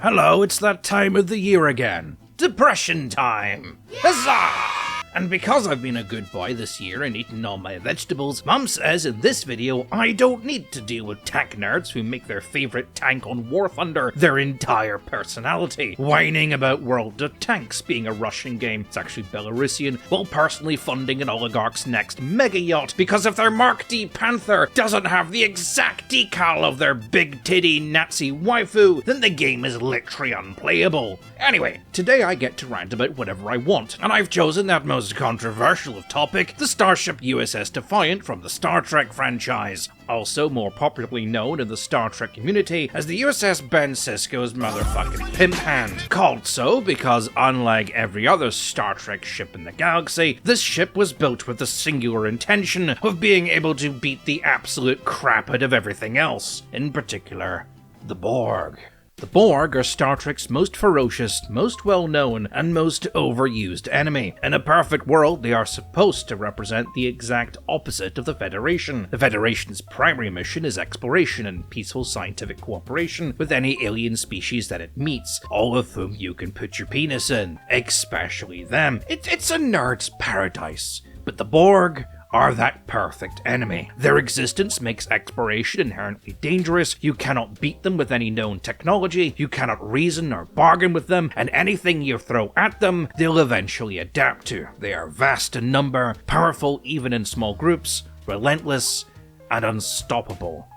Hello, it's that time of the year again. Depression time! Huzzah! And because I've been a good boy this year and eaten all my vegetables, Mum says in this video I don't need to deal with tech nerds who make their favourite tank on War Thunder their entire personality, whining about World of Tanks being a Russian game, it's actually Belarusian, while personally funding an oligarch's next mega yacht because if their Mark D Panther doesn't have the exact decal of their big titty Nazi waifu, then the game is literally unplayable. Anyway, today I get to rant about whatever I want, and I've chosen that most controversial of topic, the starship USS Defiant from the Star Trek franchise, also more popularly known in the Star Trek community as the USS Ben Sisko's motherfucking pimp hand. Called so because unlike every other Star Trek ship in the galaxy, this ship was built with the singular intention of being able to beat the absolute crap out of everything else, in particular, the Borg. The Borg are Star Trek's most ferocious, most well-known, and most overused enemy. In a perfect world, they are supposed to represent the exact opposite of the Federation. The Federation's primary mission is exploration and peaceful scientific cooperation with any alien species that it meets, all of whom you can put your penis in, especially them. It's a nerd's paradise. But the Borg are that perfect enemy. Their existence makes exploration inherently dangerous, you cannot beat them with any known technology, you cannot reason or bargain with them, and anything you throw at them, they'll eventually adapt to. They are vast in number, powerful even in small groups, relentless, and unstoppable.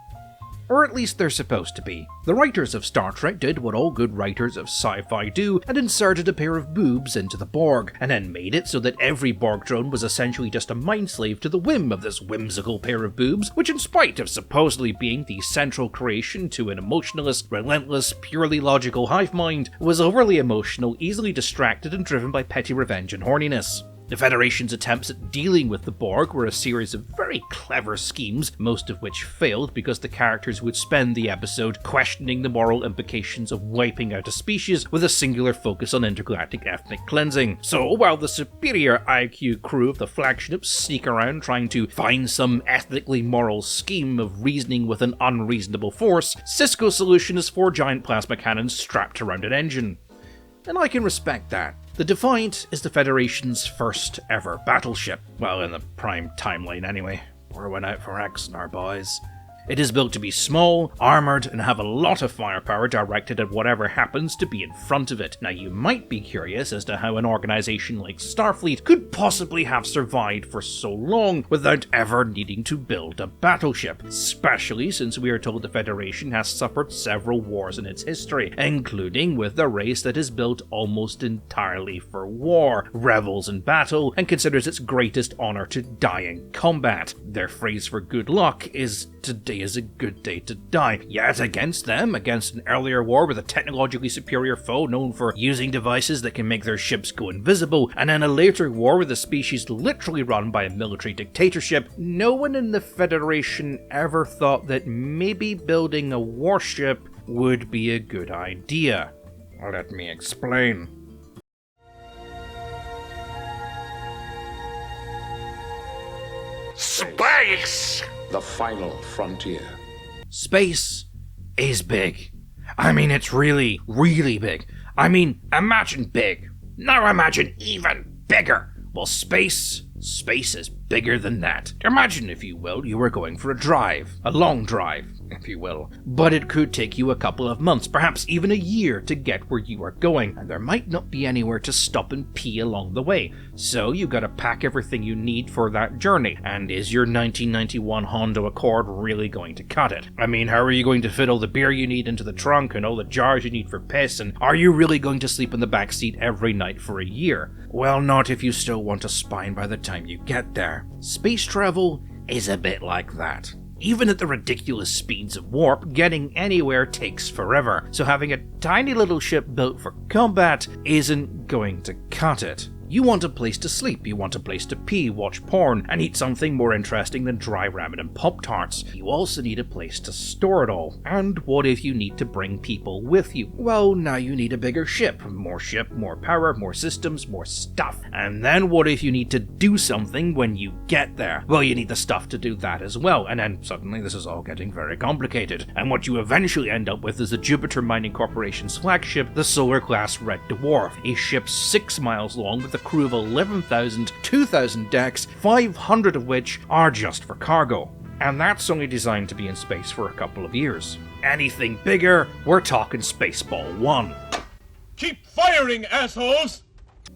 Or at least they're supposed to be. The writers of Star Trek did what all good writers of sci-fi do and inserted a pair of boobs into the Borg, and then made it so that every Borg drone was essentially just a mind slave to the whim of this whimsical pair of boobs, which in spite of supposedly being the central creation to an emotionless, relentless, purely logical hive mind, was overly emotional, easily distracted and driven by petty revenge and horniness. The Federation's attempts at dealing with the Borg were a series of very clever schemes, most of which failed because the characters would spend the episode questioning the moral implications of wiping out a species with a singular focus on intergalactic ethnic cleansing. So, while the superior IQ crew of the flagship sneak around trying to find some ethically moral scheme of reasoning with an unreasonable force, Sisko's solution is 4 giant plasma cannons strapped around an engine. And I can respect that. The Defiant is the Federation's first ever battleship. Well, in the prime timeline anyway. We're went out for X-Nar, boys. It is built to be small, armoured, and have a lot of firepower directed at whatever happens to be in front of it. Now you might be curious as to how an organisation like Starfleet could possibly have survived for so long without ever needing to build a battleship, especially since we are told the Federation has suffered several wars in its history, including with the race that is built almost entirely for war, revels in battle, and considers its greatest honour to die in combat. Their phrase for good luck is "Today is a good day to die." Yet against them, against an earlier war with a technologically superior foe known for using devices that can make their ships go invisible, and then a later war with a species literally run by a military dictatorship, no one in the Federation ever thought that maybe building a warship would be a good idea. Let me explain. Space! The final frontier. Space is big. I mean, it's really, really big. I mean, imagine big. Now imagine even bigger. Well, space is bigger than that. Imagine, if you will, you were going for a drive. A long drive, if you will. But it could take you a couple of months, perhaps even a year to get where you are going, and there might not be anywhere to stop and pee along the way. So you gotta pack everything you need for that journey. And is your 1991 Honda Accord really going to cut it? I mean, how are you going to fit all the beer you need into the trunk and all the jars you need for piss? And are you really going to sleep in the backseat every night for a year? Well, not if you still want a spine by the time you get there. Space travel is a bit like that. Even at the ridiculous speeds of warp, getting anywhere takes forever, so having a tiny little ship built for combat isn't going to cut it. You want a place to sleep, you want a place to pee, watch porn, and eat something more interesting than dry ramen and Pop-Tarts. You also need a place to store it all. And what if you need to bring people with you? Well, now you need a bigger ship, more power, more systems, more stuff. And then what if you need to do something when you get there? Well, you need the stuff to do that as well, and then suddenly this is all getting very complicated. And what you eventually end up with is the Jupiter Mining Corporation's flagship, the Solar-class Red Dwarf, a ship 6 miles long with a crew of 11,000, 2,000 decks, 500 of which are just for cargo. And that's only designed to be in space for a couple of years. Anything bigger, we're talking Spaceball 1. Keep firing, assholes!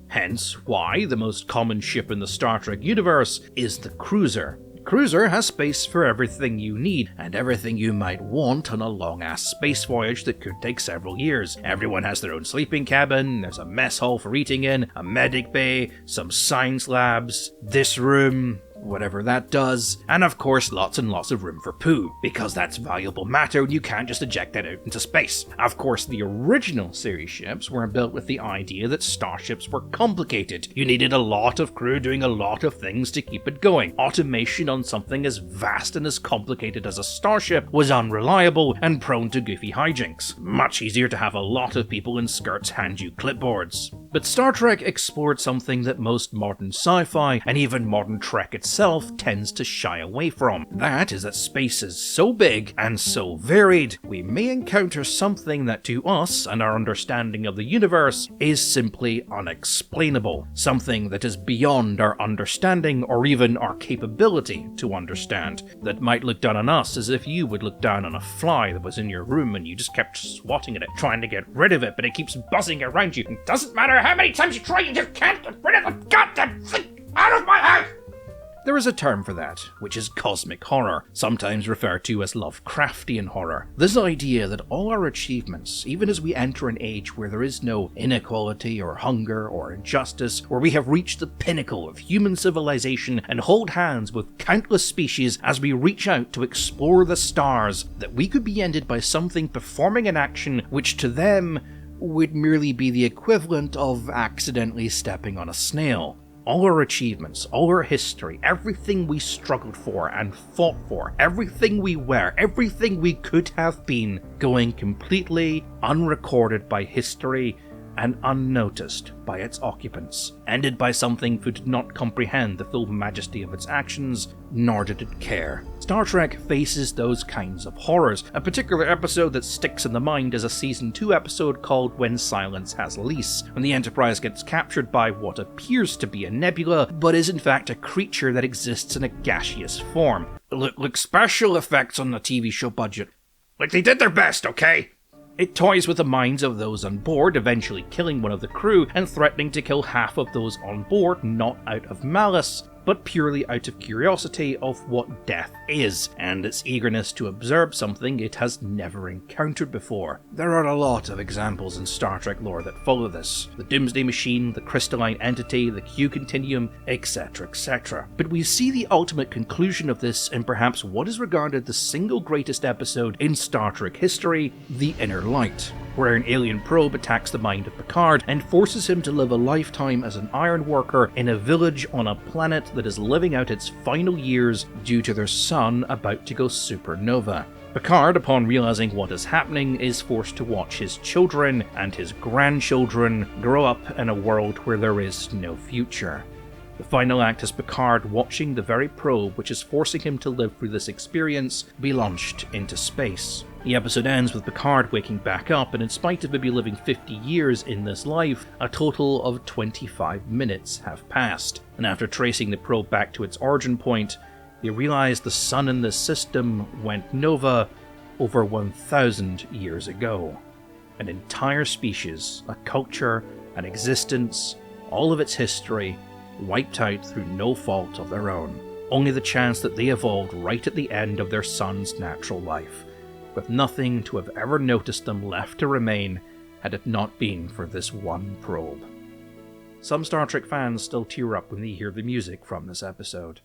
Hence why the most common ship in the Star Trek universe is the cruiser. Cruiser has space for everything you need, and everything you might want on a long-ass space voyage that could take several years. Everyone has their own sleeping cabin, there's a mess hall for eating in, a medic bay, some science labs, this room, whatever that does, and of course lots and lots of room for poo, because that's valuable matter and you can't just eject that out into space. Of course, the original series ships were built with the idea that starships were complicated. You needed a lot of crew doing a lot of things to keep it going. Automation on something as vast and as complicated as a starship was unreliable and prone to goofy hijinks. Much easier to have a lot of people in skirts hand you clipboards. But Star Trek explored something that most modern sci-fi and even modern Trek itself tends to shy away from. That is that space is so big and so varied, we may encounter something that to us and our understanding of the universe is simply unexplainable. Something that is beyond our understanding or even our capability to understand. That might look down on us as if you would look down on a fly that was in your room and you just kept swatting at it, trying to get rid of it, but it keeps buzzing around you. It doesn't matter how many times you try, you just can't get rid of the goddamn thing out of my house! There is a term for that, which is cosmic horror, sometimes referred to as Lovecraftian horror. This idea that all our achievements, even as we enter an age where there is no inequality or hunger or injustice, where we have reached the pinnacle of human civilization and hold hands with countless species as we reach out to explore the stars, that we could be ended by something performing an action which to them would merely be the equivalent of accidentally stepping on a snail. All our achievements, all our history, everything we struggled for and fought for, everything we were, everything we could have been, going completely unrecorded by history and unnoticed by its occupants, ended by something who did not comprehend the full majesty of its actions, nor did it care. Star Trek faces those kinds of horrors. A particular episode that sticks in the mind is a Season 2 episode called When Silence Has Lease, when the Enterprise gets captured by what appears to be a nebula, but is in fact a creature that exists in a gaseous form. Look, special effects on the TV show budget. Like, they did their best, okay? It toys with the minds of those on board, eventually killing one of the crew and threatening to kill half of those on board, not out of malice, but purely out of curiosity of what death is, and its eagerness to observe something it has never encountered before. There are a lot of examples in Star Trek lore that follow this. The Doomsday Machine, the Crystalline Entity, the Q Continuum, etc., etc. But we see the ultimate conclusion of this in perhaps what is regarded the single greatest episode in Star Trek history, The Inner Light, where an alien probe attacks the mind of Picard and forces him to live a lifetime as an iron worker in a village on a planet that is living out its final years due to their sun about to go supernova. Picard, upon realizing what is happening, is forced to watch his children and his grandchildren grow up in a world where there is no future. The final act is Picard watching the very probe which is forcing him to live through this experience be launched into space. The episode ends with Picard waking back up, and in spite of maybe living 50 years in this life, a total of 25 minutes have passed. And after tracing the probe back to its origin point, they realize the sun in this system went nova over 1,000 years ago. An entire species, a culture, an existence, all of its history, wiped out through no fault of their own. Only the chance that they evolved right at the end of their sun's natural life, with nothing to have ever noticed them left to remain had it not been for this one probe. Some Star Trek fans still tear up when they hear the music from this episode.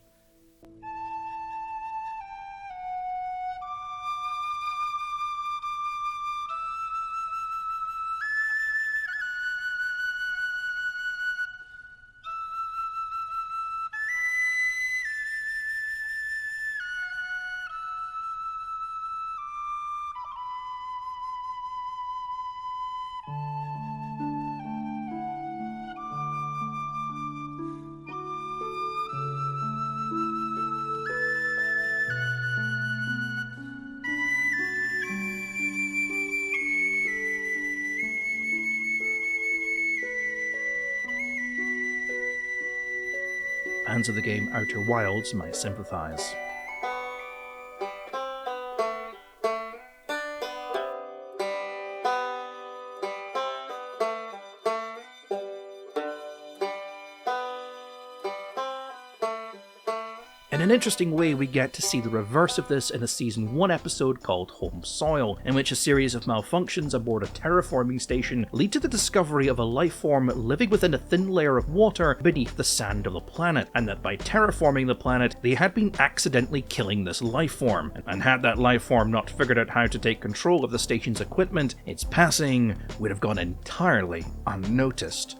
fans of the game Outer Wilds might sympathise. In an interesting way, we get to see the reverse of this in a Season 1 episode called Home Soil, in which a series of malfunctions aboard a terraforming station lead to the discovery of a life form living within a thin layer of water beneath the sand of the planet, and that by terraforming the planet, they had been accidentally killing this life form. And had that life form not figured out how to take control of the station's equipment, its passing would have gone entirely unnoticed.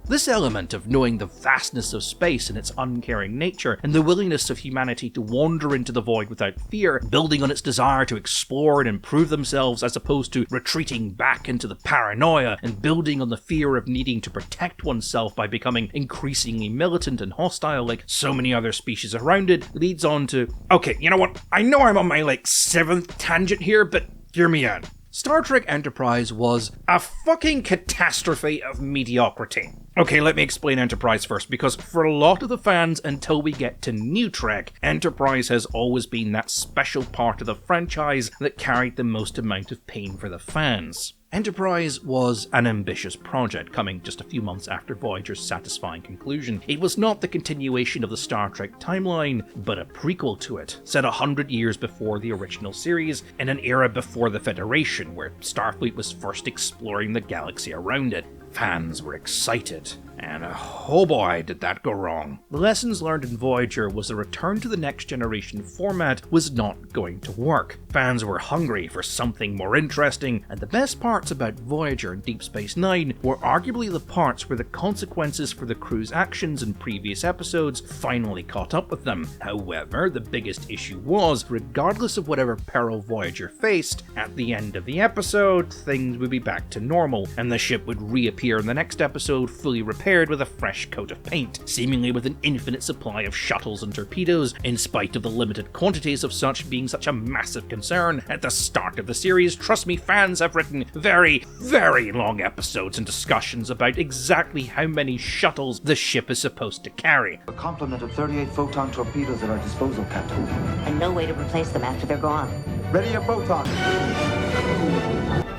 This element of knowing the vastness of space and its uncaring nature, and the willingness of humanity to wander into the void without fear, building on its desire to explore and improve themselves as opposed to retreating back into the paranoia, and building on the fear of needing to protect oneself by becoming increasingly militant and hostile like so many other species around it, leads on to, okay, you know what, I know I'm on my 7th tangent here, but hear me out. Star Trek Enterprise was a fucking catastrophe of mediocrity. Okay, let me explain Enterprise first, because for a lot of the fans, until we get to New Trek, Enterprise has always been that special part of the franchise that carried the most amount of pain for the fans. Enterprise was an ambitious project, coming just a few months after Voyager's satisfying conclusion. It was not the continuation of the Star Trek timeline, but a prequel to it, set 100 years before the original series, in an era before the Federation, where Starfleet was first exploring the galaxy around it. Fans were excited, and oh boy did that go wrong. The lessons learned in Voyager was a return to the next generation format was not going to work. Fans were hungry for something more interesting, and the best parts about Voyager and Deep Space Nine were arguably the parts where the consequences for the crew's actions in previous episodes finally caught up with them. However, the biggest issue was, regardless of whatever peril Voyager faced, at the end of the episode, things would be back to normal, and the ship would reappear in the next episode fully repaired with a fresh coat of paint, seemingly with an infinite supply of shuttles and torpedoes, in spite of the limited quantities of such being such a massive concern at the start of the series. Trust me, fans have written very, very long episodes and discussions about exactly how many shuttles the ship is supposed to carry. A complement of 38 photon torpedoes at our disposal, Captain. And no way to replace them after they're gone. Ready your photon.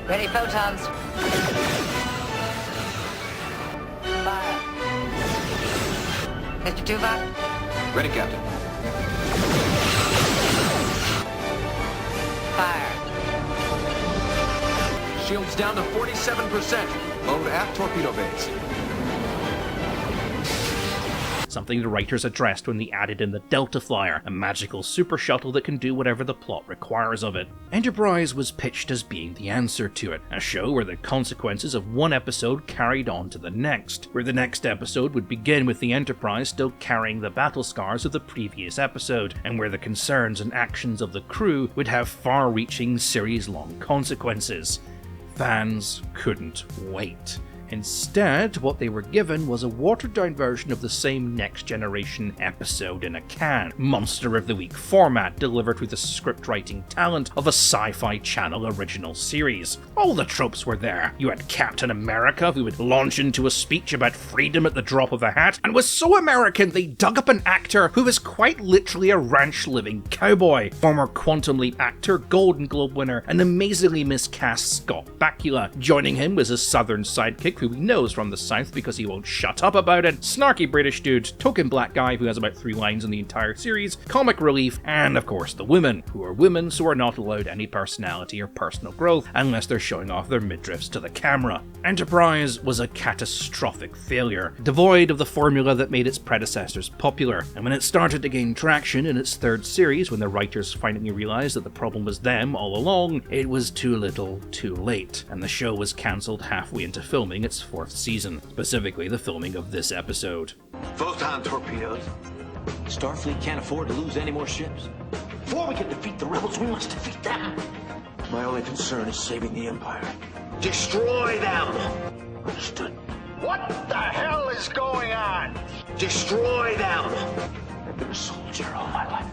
Ready, photons. Fire. Mr. Tuvok? Ready, Captain. Fire. Shields down to 47%. Load aft torpedo bays. Something the writers addressed when they added in the Delta Flyer, a magical super shuttle that can do whatever the plot requires of it. Enterprise was pitched as being the answer to it, a show where the consequences of one episode carried on to the next, where the next episode would begin with the Enterprise still carrying the battle scars of the previous episode, and where the concerns and actions of the crew would have far-reaching series-long consequences. Fans couldn't wait. Instead, what they were given was a watered-down version of the same next-generation episode in a can, Monster of the Week format delivered with the script-writing talent of a Sci-Fi Channel original series. All the tropes were there. You had Captain America, who would launch into a speech about freedom at the drop of a hat, and was so American they dug up an actor who was quite literally a ranch-living cowboy. Former Quantum Leap actor, Golden Globe winner, and amazingly miscast Scott Bakula. Joining him was his southern sidekick, who he knows from the South because he won't shut up about it, snarky British dude, token black guy who has about 3 lines in the entire series, comic relief, and of course the women, who are women so are not allowed any personality or personal growth unless they're showing off their midriffs to the camera. Enterprise was a catastrophic failure, devoid of the formula that made its predecessors popular, and when it started to gain traction in its 3rd series, when the writers finally realized that the problem was them all along, it was too little too late, and the show was cancelled halfway into filming its 4th season, specifically the filming of this episode. Photon torpedoes. Starfleet can't afford to lose any more ships. Before we can defeat the rebels, we must defeat them. My only concern is saving the Empire. Destroy them! Understood. What the hell is going on? Destroy them! I've been a soldier all my life.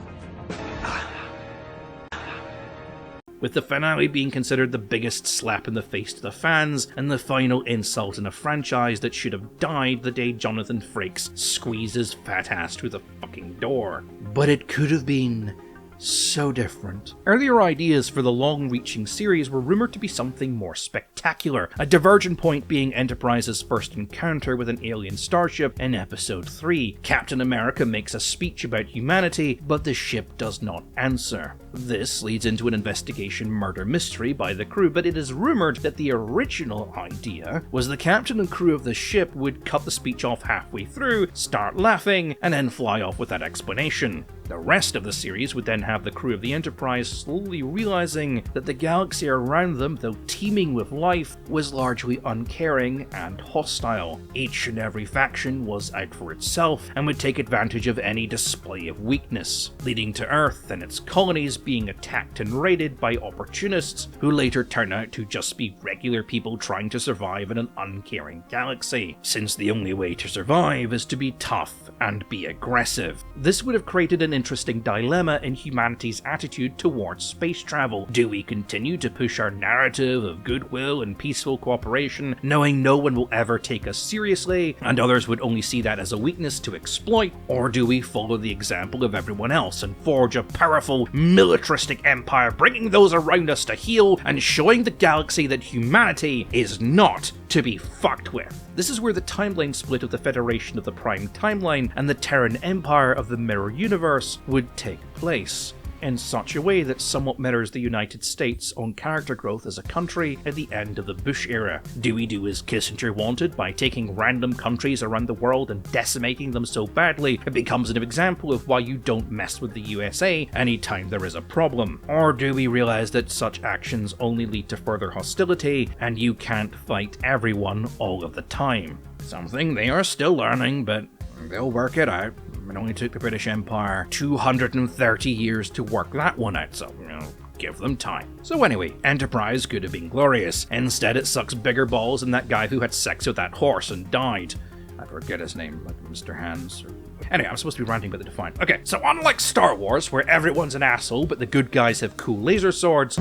with the finale being considered the biggest slap in the face to the fans and the final insult in a franchise that should have died the day Jonathan Frakes squeezed his fat ass through the fucking door. But it could have been so different. Earlier ideas for the long-reaching series were rumored to be something more spectacular, a divergent point being Enterprise's first encounter with an alien starship in Episode 3. Captain America makes a speech about humanity, but the ship does not answer. This leads into an investigation murder mystery by the crew, but it is rumored that the original idea was the captain and crew of the ship would cut the speech off halfway through, start laughing, and then fly off with that explanation. The rest of the series would then have the crew of the Enterprise slowly realizing that the galaxy around them, though teeming with life, was largely uncaring and hostile. Each and every faction was out for itself and would take advantage of any display of weakness, leading to Earth and its colonies being attacked and raided by opportunists who later turn out to just be regular people trying to survive in an uncaring galaxy, since the only way to survive is to be tough and be aggressive. This would have created an interesting dilemma in humanity's attitude towards space travel. Do we continue to push our narrative of goodwill and peaceful cooperation, knowing no one will ever take us seriously, and others would only see that as a weakness to exploit? Or do we follow the example of everyone else and forge a powerful, militaristic empire, bringing those around us to heel and showing the galaxy that humanity is not to be fucked with? This is where the timeline split of the Federation of the Prime Timeline and the Terran Empire of the Mirror Universe would take place, in such a way that somewhat mirrors the United States' own character growth as a country at the end of the Bush era. Do we do as Kissinger wanted by taking random countries around the world and decimating them so badly it becomes an example of why you don't mess with the USA anytime there is a problem? Or do we realize that such actions only lead to further hostility and you can't fight everyone all of the time? Something they are still learning, but they'll work it out. It only took the British Empire 230 years to work that one out, so, give them time. So anyway, Enterprise could have been glorious. Instead, it sucks bigger balls than that guy who had sex with that horse and died. I forget his name, like Mr. Hands. Anyway, I'm supposed to be ranting about the Defiant. Okay, so unlike Star Wars, where everyone's an asshole but the good guys have cool laser swords,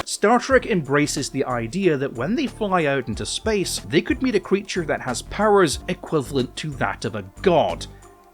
Star Trek embraces the idea that when they fly out into space, they could meet a creature that has powers equivalent to that of a god.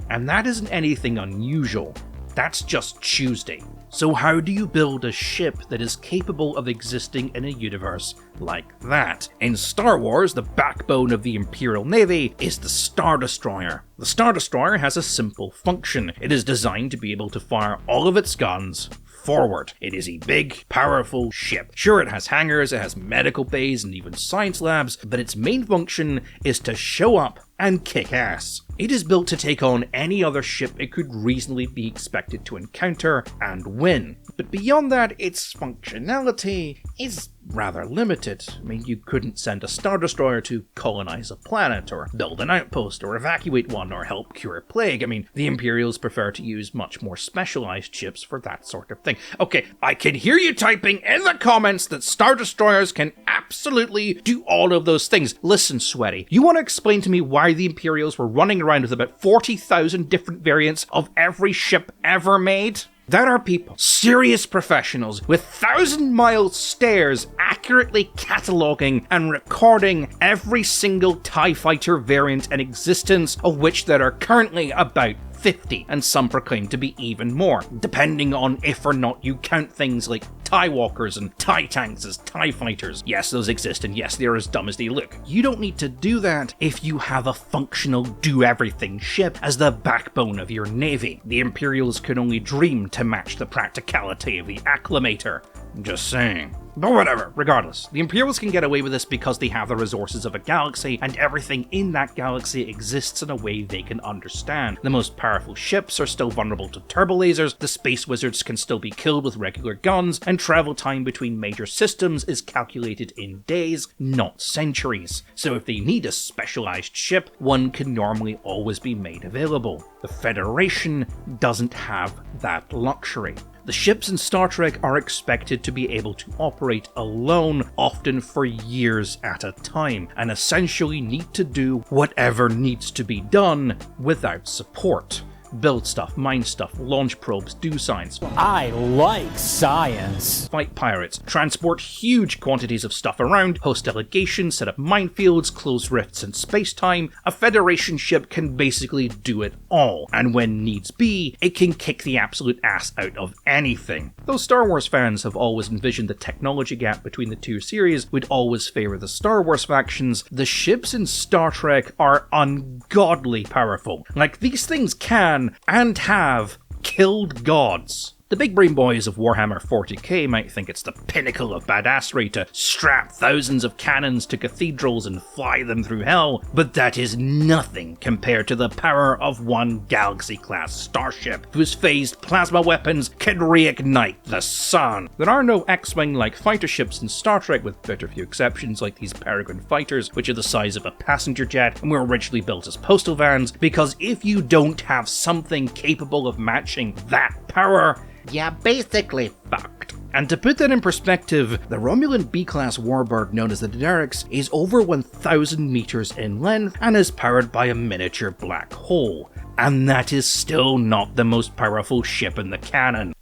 And that isn't anything unusual. That's just Tuesday. So how do you build a ship that is capable of existing in a universe like that? In Star Wars, the backbone of the Imperial Navy is the Star Destroyer. The Star Destroyer has a simple function. It is designed to be able to fire all of its guns forward. It is a big, powerful ship. Sure, it has hangars, it has medical bays, and even science labs, but its main function is to show up and kick ass. It is built to take on any other ship it could reasonably be expected to encounter and win. But beyond that, its functionality is rather limited. I mean, you couldn't send a Star Destroyer to colonize a planet, or build an outpost, or evacuate one, or help cure a plague. I mean, the Imperials prefer to use much more specialized ships for that sort of thing. Okay, I can hear you typing in the comments that Star Destroyers can absolutely do all of those things. Listen, Sweaty, you want to explain to me why the Imperials were running around with about 40,000 different variants of every ship ever made? That are people, serious professionals, with 1,000-mile stares accurately cataloguing and recording every single TIE fighter variant in existence, of which there are currently about 50, and some proclaim to be even more, depending on if or not you count things like TIE Walkers and TIE Tanks as TIE Fighters. Yes, those exist, and yes, they are as dumb as they look. You don't need to do that if you have a functional do-everything ship as the backbone of your navy. The Imperials could only dream to match the practicality of the Acclamator. I'm just saying. But whatever, regardless, the Imperials can get away with this because they have the resources of a galaxy, and everything in that galaxy exists in a way they can understand. The most powerful ships are still vulnerable to turbo lasers, the space wizards can still be killed with regular guns, and travel time between major systems is calculated in days, not centuries. So if they need a specialized ship, one can normally always be made available. The Federation doesn't have that luxury. The ships in Star Trek are expected to be able to operate alone, often for years at a time, and essentially need to do whatever needs to be done without support. Build stuff, mine stuff, launch probes, do science. I like science. Fight pirates, transport huge quantities of stuff around, host delegations, set up minefields, close rifts in space-time. A Federation ship can basically do it all, and when needs be, it can kick the absolute ass out of anything. Though Star Wars fans have always envisioned the technology gap between the two series would always favour the Star Wars factions, the ships in Star Trek are ungodly powerful. Like, these things can and have killed gods. The big brain boys of Warhammer 40k might think it's the pinnacle of badassery to strap thousands of cannons to cathedrals and fly them through hell, but that is nothing compared to the power of one Galaxy-class starship, whose phased plasma weapons can reignite the sun. There are no X-Wing-like fighter ships in Star Trek, with very few exceptions like these Peregrine fighters, which are the size of a passenger jet and were originally built as postal vans, because if you don't have something capable of matching that power, you're basically fucked. And to put that in perspective, the Romulan B-class warbird known as the Derricks is over 1,000 meters in length and is powered by a miniature black hole. And that is still not the most powerful ship in the canon.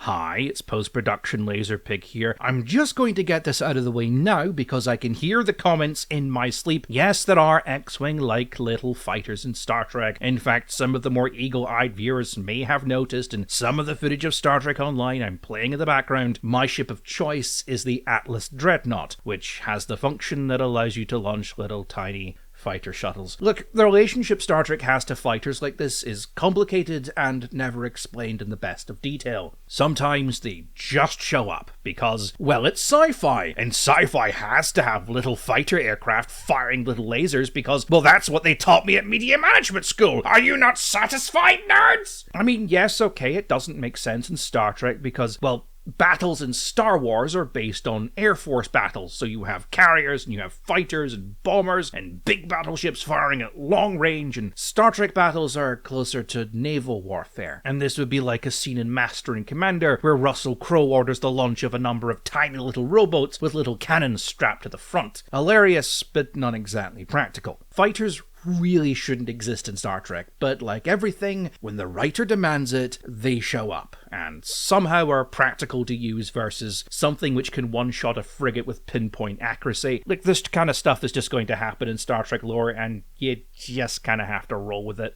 Hi, it's post-production Laserpig here. I'm just going to get this out of the way now because I can hear the comments in my sleep. Yes, there are X-Wing-like little fighters in Star Trek. In fact, some of the more eagle-eyed viewers may have noticed in some of the footage of Star Trek Online I'm playing in the background, my ship of choice is the Atlas Dreadnought, which has the function that allows you to launch little tiny fighter shuttles. Look, the relationship Star Trek has to fighters like this is complicated and never explained in the best of detail. Sometimes they just show up because, well, it's sci-fi, and sci-fi has to have little fighter aircraft firing little lasers because, well, that's what they taught me at media management school. Are you not satisfied, nerds? I mean, yes, okay, it doesn't make sense in Star Trek because, well, battles in Star Wars are based on Air Force battles, so you have carriers and you have fighters and bombers and big battleships firing at long range, and Star Trek battles are closer to naval warfare. And this would be like a scene in Master and Commander where Russell Crowe orders the launch of a number of tiny little rowboats with little cannons strapped to the front. Hilarious, but not exactly practical. Fighters really shouldn't exist in Star Trek, but like everything, when the writer demands it, they show up, and somehow are practical to use versus something which can one-shot a frigate with pinpoint accuracy. Like, this kind of stuff is just going to happen in Star Trek lore, and you just kind of have to roll with it.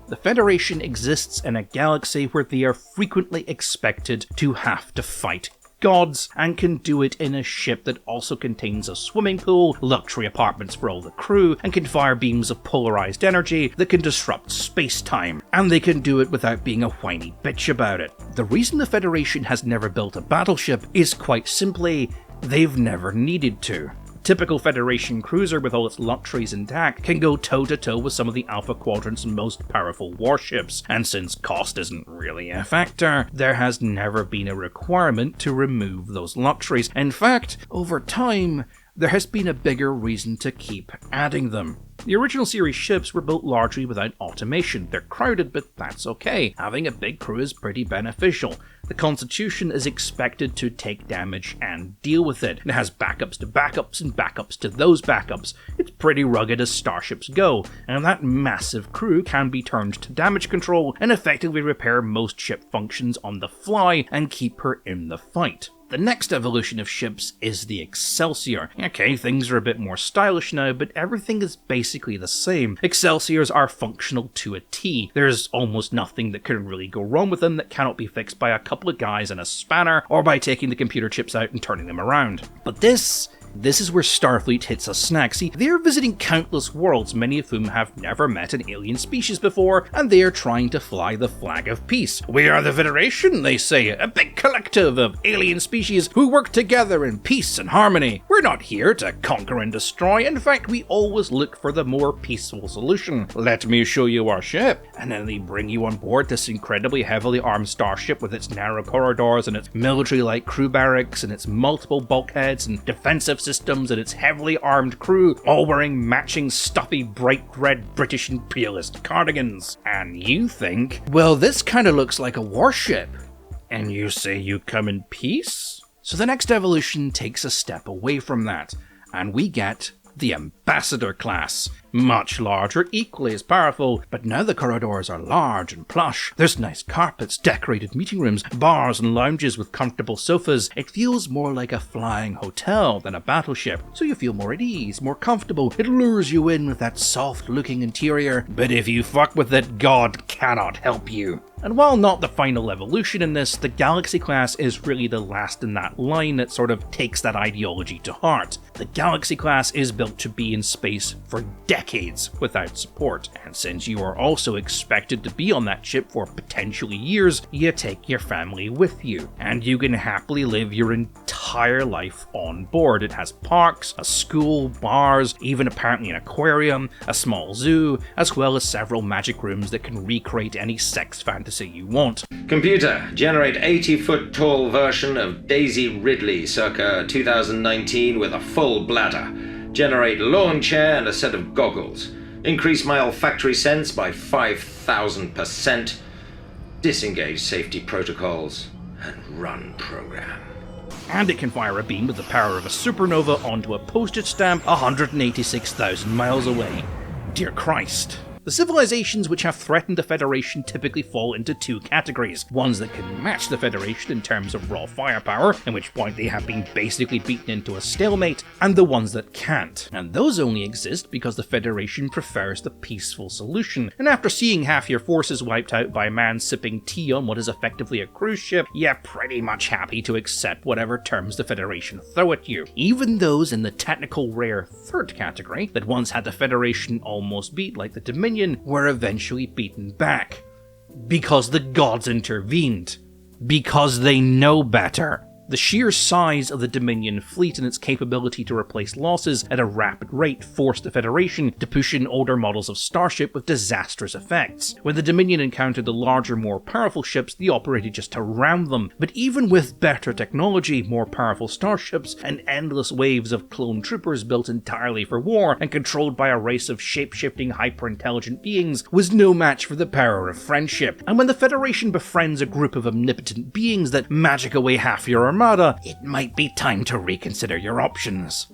The Federation exists in a galaxy where they are frequently expected to have to fight gods, and can do it in a ship that also contains a swimming pool, luxury apartments for all the crew, and can fire beams of polarized energy that can disrupt space-time. And they can do it without being a whiny bitch about it. The reason the Federation has never built a battleship is quite simply, they've never needed to. Typical Federation cruiser with all its luxuries intact can go toe-to-toe with some of the Alpha Quadrant's most powerful warships, and since cost isn't really a factor, there has never been a requirement to remove those luxuries. In fact, over time, there has been a bigger reason to keep adding them. The original series ships were built largely without automation. They're crowded, but that's okay. Having a big crew is pretty beneficial. The Constitution is expected to take damage and deal with it. It has backups to backups and backups to those backups. It's pretty rugged as starships go, and that massive crew can be turned to damage control and effectively repair most ship functions on the fly and keep her in the fight. The next evolution of ships is the Excelsior. Okay, things are a bit more stylish now, but everything is basically the same. Excelsiors are functional to a T. There's almost nothing that can really go wrong with them that cannot be fixed by a couple of guys and a spanner, or by taking the computer chips out and turning them around. But this is where Starfleet hits a snag. See, they're visiting countless worlds, many of whom have never met an alien species before, and they are trying to fly the flag of peace. We are the Federation, they say, a big collective of alien species who work together in peace and harmony. We're not here to conquer and destroy. In fact, we always look for the more peaceful solution. Let me show you our ship. And then they bring you on board this incredibly heavily armed starship with its narrow corridors and its military-like crew barracks and its multiple bulkheads and defensive systems and its heavily armed crew, all wearing matching stuffy bright red British imperialist cardigans. And you think, well, this kind of looks like a warship. And you say you come in peace? So the next evolution takes a step away from that, and we get the Ambassador class. Much larger, equally as powerful, but now the corridors are large and plush. There's nice carpets, decorated meeting rooms, bars and lounges with comfortable sofas. It feels more like a flying hotel than a battleship, so you feel more at ease, more comfortable. It lures you in with that soft-looking interior, but if you fuck with it, God cannot help you. And while not the final evolution in this, the Galaxy class is really the last in that line that sort of takes that ideology to heart. The Galaxy class is built to be in space for decades without support, and since you are also expected to be on that ship for potentially years, you take your family with you, and you can happily live your entire life on board. It has parks, a school, bars, even apparently an aquarium, a small zoo, as well as several magic rooms that can recreate any sex fantasy you want. Computer, generate 80-foot tall version of Daisy Ridley circa 2019 with a full bladder. Generate lawn chair and a set of goggles. Increase my olfactory sense by 5,000%. Disengage safety protocols and run program. And it can fire a beam with the power of a supernova onto a postage stamp 186,000 miles away. Dear Christ. The civilizations which have threatened the Federation typically fall into two categories. Ones that can match the Federation in terms of raw firepower, in which point they have been basically beaten into a stalemate, and the ones that can't. And those only exist because the Federation prefers the peaceful solution. And after seeing half your forces wiped out by a man sipping tea on what is effectively a cruise ship, you're pretty much happy to accept whatever terms the Federation throw at you. Even those in the technical rare third category, that once had the Federation almost beat, like the Dominion, were eventually beaten back. Because the gods intervened. Because they know better. The sheer size of the Dominion fleet and its capability to replace losses at a rapid rate forced the Federation to push in older models of Starship with disastrous effects. When the Dominion encountered the larger, more powerful ships, they operated just to ram them. But even with better technology, more powerful starships, and endless waves of clone troopers built entirely for war and controlled by a race of shape-shifting, hyper-intelligent beings, was no match for the power of friendship. And when the Federation befriends a group of omnipotent beings that magic away half your armada, it might be time to reconsider your options.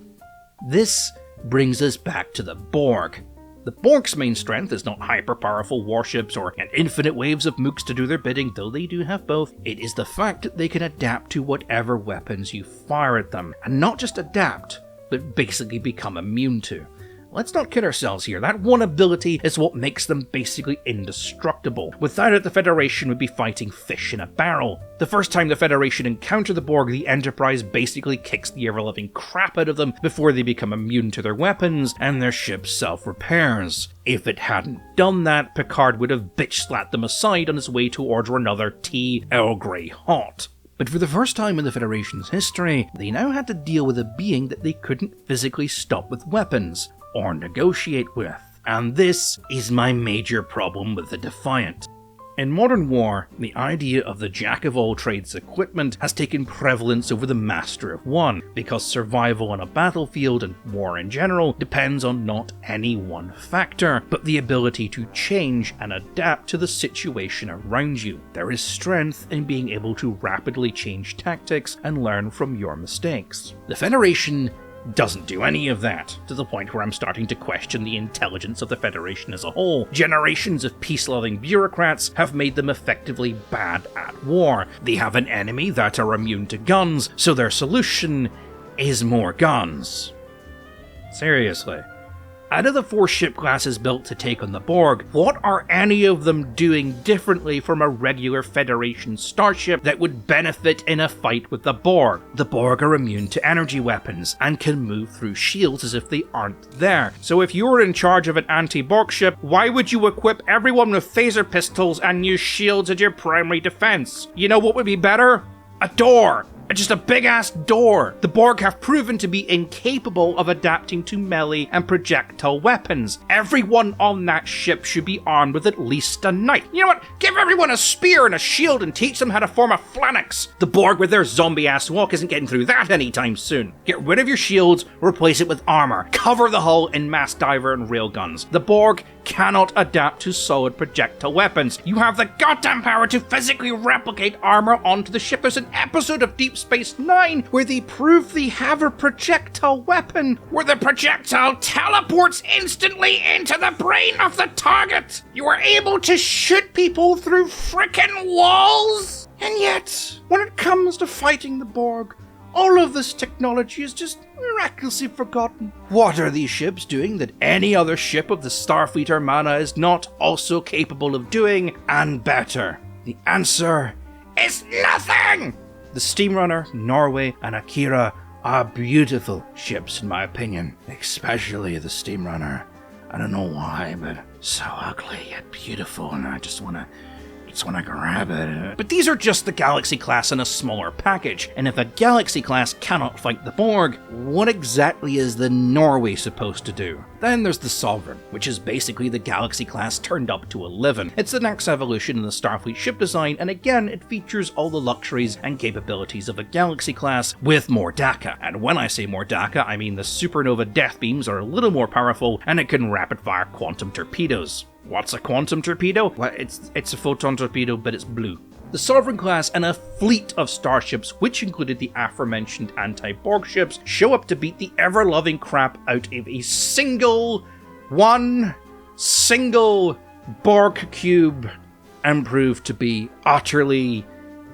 This brings us back to the Borg. The Borg's main strength is not hyper-powerful warships or an infinite waves of mooks to do their bidding, though they do have both. It is the fact that they can adapt to whatever weapons you fire at them, and not just adapt, but basically become immune to. Let's not kid ourselves here, that one ability is what makes them basically indestructible. Without it, the Federation would be fighting fish in a barrel. The first time the Federation encounter the Borg, the Enterprise basically kicks the ever-loving crap out of them before they become immune to their weapons, and their ship self-repairs. If it hadn't done that, Picard would have bitch-slapped them aside on his way to order another tea Earl Grey hot. But for the first time in the Federation's history, they now had to deal with a being that they couldn't physically stop with weapons, or negotiate with. And this is my major problem with the Defiant. In modern war, the idea of the jack-of-all-trades equipment has taken prevalence over the master of one, because survival on a battlefield and war in general depends on not any one factor, but the ability to change and adapt to the situation around you. There is strength in being able to rapidly change tactics and learn from your mistakes. The Federation doesn't do any of that, to the point where I'm starting to question the intelligence of the Federation as a whole. Generations of peace-loving bureaucrats have made them effectively bad at war. They have an enemy that are immune to guns, so their solution is more guns. Seriously. Out of the 4 ship classes built to take on the Borg, what are any of them doing differently from a regular Federation starship that would benefit in a fight with the Borg? The Borg are immune to energy weapons and can move through shields as if they aren't there. So if you were in charge of an anti-Borg ship, why would you equip everyone with phaser pistols and use shields as your primary defense? You know what would be better? A door! Just a big-ass door. The Borg have proven to be incapable of adapting to melee and projectile weapons. Everyone on that ship should be armed with at least a knife. You know what? Give everyone a spear and a shield and teach them how to form a phalanx. The Borg with their zombie-ass walk isn't getting through that anytime soon. Get rid of your shields, replace it with armor. Cover the hull in mass diver and railguns. The Borg cannot adapt to solid projectile weapons. You have the goddamn power to physically replicate armor onto the ship. There's an episode of Deep Space Nine where they prove they have a projectile weapon, where the projectile teleports instantly into the brain of the target. You are able to shoot people through frickin' walls. And yet, when it comes to fighting the Borg, all of this technology is just miraculously forgotten. What are these ships doing that any other ship of the Starfleet Armada is not also capable of doing, and better? The answer is nothing! The Steamrunner, Norway, and Akira are beautiful ships in my opinion, especially the Steamrunner. I don't know why, but so ugly yet beautiful, and I just wanna grab it. But these are just the Galaxy class in a smaller package, and if a Galaxy class cannot fight the Borg, what exactly is the Norway supposed to do? Then there's the Sovereign, which is basically the Galaxy class turned up to 11. It's the next evolution in the Starfleet ship design, and again, it features all the luxuries and capabilities of a Galaxy class with more DACA. And when I say more DACA, I mean the supernova death beams are a little more powerful, and it can rapid-fire quantum torpedoes. What's a quantum torpedo? Well, it's a photon torpedo, but it's blue. The Sovereign class and a fleet of starships, which included the aforementioned anti-Borg ships, show up to beat the ever-loving crap out of a single Borg cube and prove to be utterly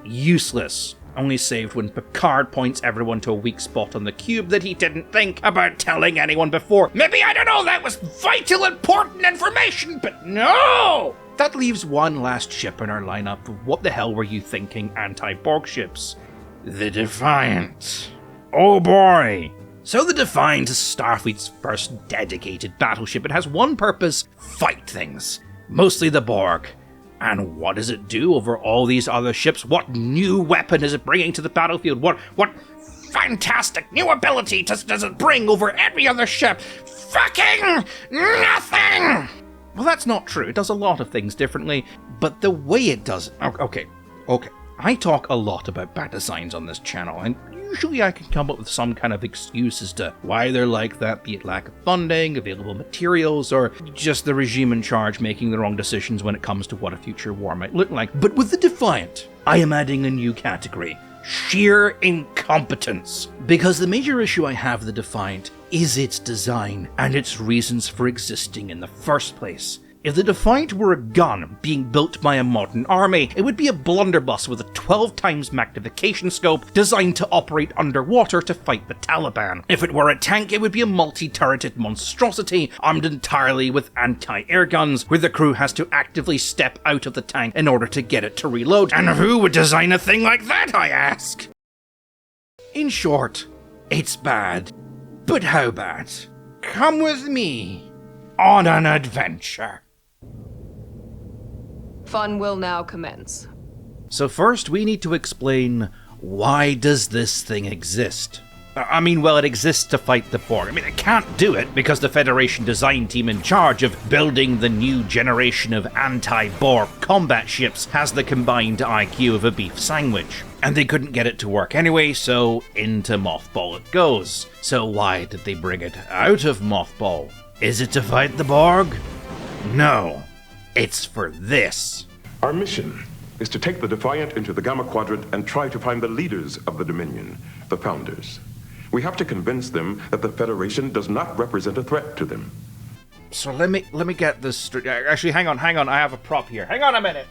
useless. Only saved when Picard points everyone to a weak spot on the cube that he didn't think about telling anyone before. Maybe, I don't know, that was vital important information, but no! That leaves one last ship in our lineup of what the hell were you thinking anti-Borg ships? The Defiant. Oh boy! So the Defiant is Starfleet's first dedicated battleship. It has one purpose: fight things. Mostly the Borg. And what does it do over all these other ships? What new weapon is it bringing to the battlefield? What fantastic new ability does it bring over every other ship? Fucking nothing! Well, that's not true. It does a lot of things differently, but the way it does it... Okay. I talk a lot about bad designs on this channel, and usually I can come up with some kind of excuse as to why they're like that, be it lack of funding, available materials, or just the regime in charge making the wrong decisions when it comes to what a future war might look like. But with the Defiant, I am adding a new category: sheer incompetence. Because the major issue I have with the Defiant is its design and its reasons for existing in the first place. If the Defiant were a gun being built by a modern army, it would be a blunderbuss with a 12 times magnification scope designed to operate underwater to fight the Taliban. If it were a tank, it would be a multi-turreted monstrosity armed entirely with anti-air guns, where the crew has to actively step out of the tank in order to get it to reload. And who would design a thing like that, I ask? In short, it's bad. But how bad? Come with me on an adventure. Fun will now commence. So first we need to explain, why does this thing exist? Well, it exists to fight the Borg. It can't do it because the Federation design team in charge of building the new generation of anti-Borg combat ships has the combined IQ of a beef sandwich. And they couldn't get it to work anyway, so into mothball it goes. So why did they bring it out of mothball? Is it to fight the Borg? No. It's for this. Our mission is to take the Defiant into the Gamma Quadrant and try to find the leaders of the Dominion, the Founders. We have to convince them that the Federation does not represent a threat to them. So let me get this straight. Actually, hang on, I have a prop here. Hang on a minute.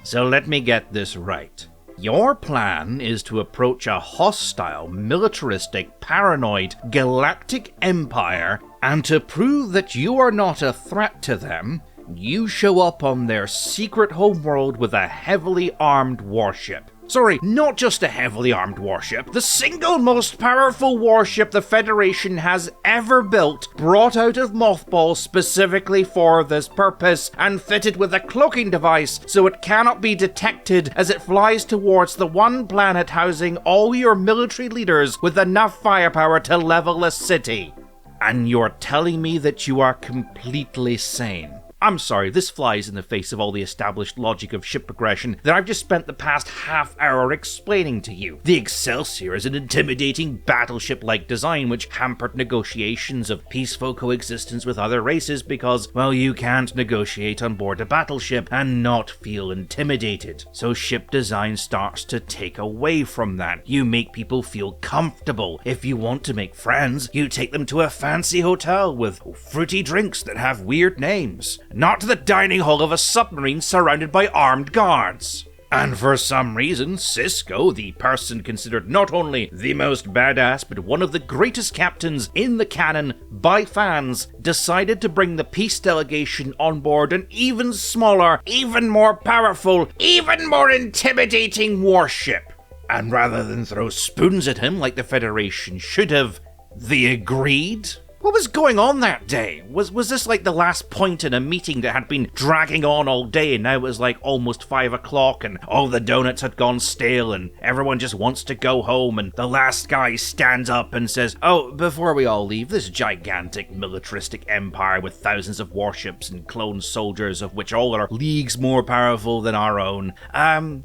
So let me get this right. Your plan is to approach a hostile, militaristic, paranoid, galactic empire, and to prove that you are not a threat to them, you show up on their secret homeworld with a heavily armed warship. Sorry, not just a heavily armed warship, the single most powerful warship the Federation has ever built, brought out of mothballs specifically for this purpose, and fitted with a cloaking device so it cannot be detected as it flies towards the one planet housing all your military leaders with enough firepower to level a city. And you're telling me that you are completely sane? I'm sorry, this flies in the face of all the established logic of ship progression that I've just spent the past half hour explaining to you. The Excelsior is an intimidating battleship-like design which hampered negotiations of peaceful coexistence with other races because, well, you can't negotiate on board a battleship and not feel intimidated. So ship design starts to take away from that. You make people feel comfortable. If you want to make friends, you take them to a fancy hotel with fruity drinks that have weird names. Not to the dining hall of a submarine surrounded by armed guards. And for some reason, Sisko, the person considered not only the most badass but one of the greatest captains in the canon by fans, decided to bring the peace delegation on board an even smaller, even more powerful, even more intimidating warship. And rather than throw spoons at him like the Federation should have, they agreed? What was going on that day? Was this like the last point in a meeting that had been dragging on all day and now it was like almost 5 o'clock and all the donuts had gone stale and everyone just wants to go home and the last guy stands up and says, "Oh, before we all leave this gigantic militaristic empire with thousands of warships and clone soldiers of which all are leagues more powerful than our own,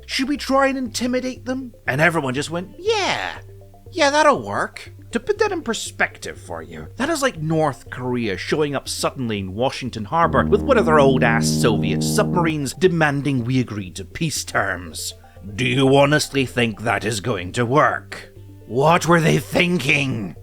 should we try and intimidate them?" And everyone just went, yeah, that'll work. To put that in perspective for you, that is like North Korea showing up suddenly in Washington Harbor with one of their old-ass Soviet submarines demanding we agree to peace terms. Do you honestly think that is going to work? What were they thinking?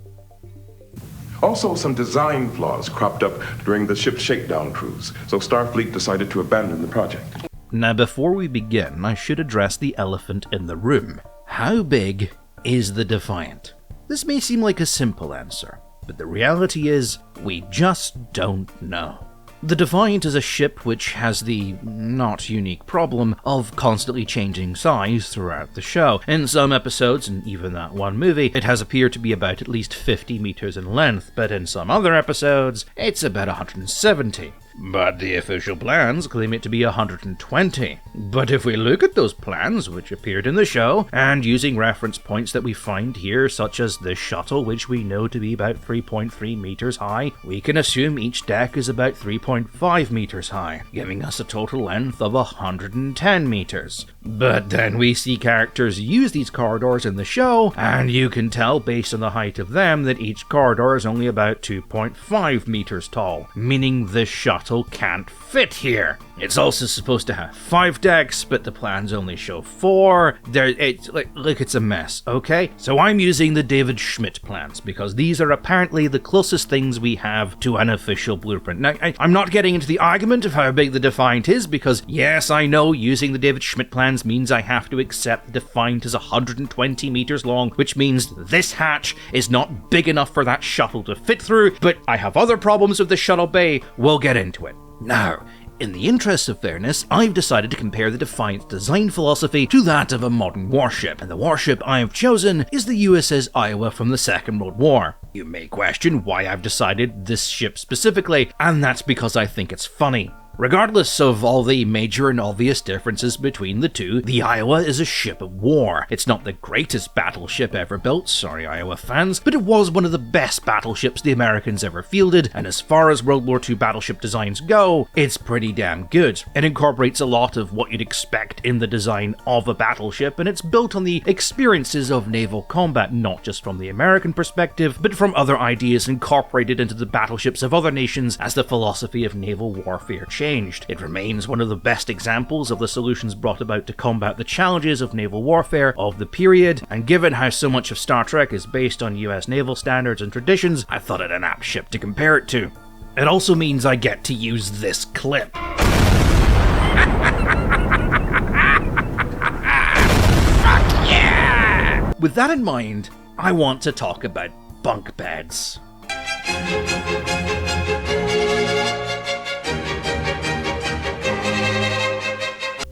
Also, some design flaws cropped up during the ship's shakedown cruise, so Starfleet decided to abandon the project. Now, before we begin, I should address the elephant in the room. How big is the Defiant? This may seem like a simple answer, but the reality is, we just don't know. The Defiant is a ship which has the not unique problem of constantly changing size throughout the show. In some episodes, and even that one movie, it has appeared to be about at least 50 meters in length, but in some other episodes, it's about 170. But the official plans claim it to be 120. But if we look at those plans which appeared in the show, and using reference points that we find here, such as the shuttle, which we know to be about 3.3 meters high, we can assume each deck is about 3.5 meters high, giving us a total length of 110 meters. But then we see characters use these corridors in the show, and you can tell based on the height of them that each corridor is only about 2.5 meters tall, meaning the shuttle can't fit here. It's also supposed to have 5 decks, but the plans only show 4. It's a mess, okay? So I'm using the David Schmidt plans, because these are apparently the closest things we have to an official blueprint. Now, I'm not getting into the argument of how big the Defiant is, because yes, I know using the David Schmidt plans means I have to accept the Defiant is 120 meters long, which means this hatch is not big enough for that shuttle to fit through, but I have other problems with the shuttle bay. We'll get into it. Now, in the interest of fairness, I've decided to compare the Defiant's design philosophy to that of a modern warship, and the warship I have chosen is the USS Iowa from the Second World War. You may question why I've decided this ship specifically, and that's because I think it's funny. Regardless of all the major and obvious differences between the two, the Iowa is a ship of war. It's not the greatest battleship ever built, sorry Iowa fans, but it was one of the best battleships the Americans ever fielded, and as far as World War II battleship designs go, it's pretty damn good. It incorporates a lot of what you'd expect in the design of a battleship, and it's built on the experiences of naval combat, not just from the American perspective, but from other ideas incorporated into the battleships of other nations as the philosophy of naval warfare changed. It remains one of the best examples of the solutions brought about to combat the challenges of naval warfare of the period, and given how so much of Star Trek is based on US naval standards and traditions, I thought it an apt ship to compare it to. It also means I get to use this clip. Fuck yeah! With that in mind, I want to talk about bunk beds.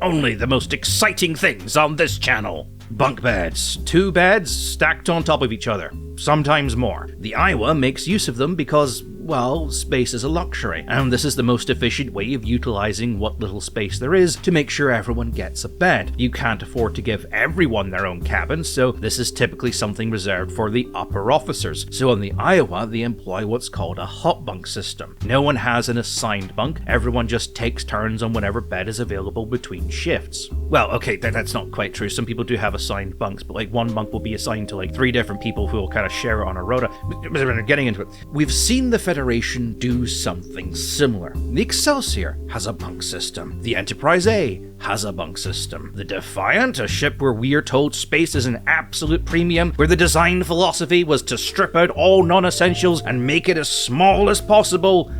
Only the most exciting things on this channel. Bunk beds. 2 beds stacked on top of each other. Sometimes more. The Iowa makes use of them because, well, space is a luxury, and this is the most efficient way of utilizing what little space there is to make sure everyone gets a bed. You can't afford to give everyone their own cabin, so this is typically something reserved for the upper officers. So on the Iowa, they employ what's called a hot bunk system. No one has an assigned bunk, everyone just takes turns on whatever bed is available between shifts. Well, okay, that's not quite true. Some people do have assigned bunks, but like one bunk will be assigned to like 3 different people who will kind of share it on a rota. But we're getting into it. We've seen the Federation do something similar. The Excelsior has a bunk system. The Enterprise A has a bunk system. The Defiant, a ship where we are told space is an absolute premium, where the design philosophy was to strip out all non-essentials and make it as small as possible,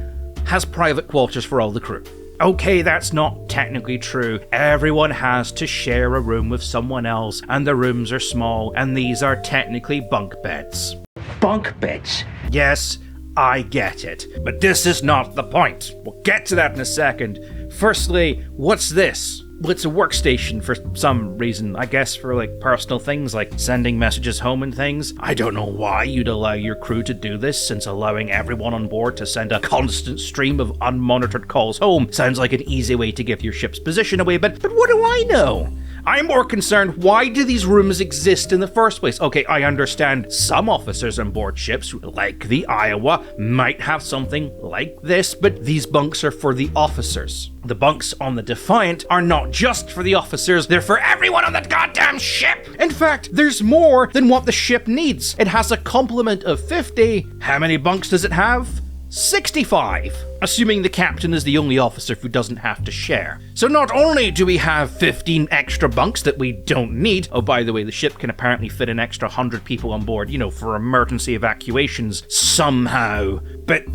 has private quarters for all the crew. Okay, that's not technically true. Everyone has to share a room with someone else, and the rooms are small, and these are technically bunk beds. Bunk beds? Yes, I get it. But this is not the point. We'll get to that in a second. Firstly, what's this? Well, it's a workstation for some reason, I guess for like personal things like sending messages home and things. I don't know why you'd allow your crew to do this, since allowing everyone on board to send a constant stream of unmonitored calls home sounds like an easy way to give your ship's position away, but what do I know? I'm more concerned, why do these rooms exist in the first place? Okay, I understand some officers on board ships, like the Iowa, might have something like this, but these bunks are for the officers. The bunks on the Defiant are not just for the officers, they're for everyone on the goddamn ship! In fact, there's more than what the ship needs. It has a complement of 50. How many bunks does it have? 65, assuming the captain is the only officer who doesn't have to share. So not only do we have 15 extra bunks that we don't need, oh by the way, the ship can apparently fit an extra 100 people on board, for emergency evacuations somehow, but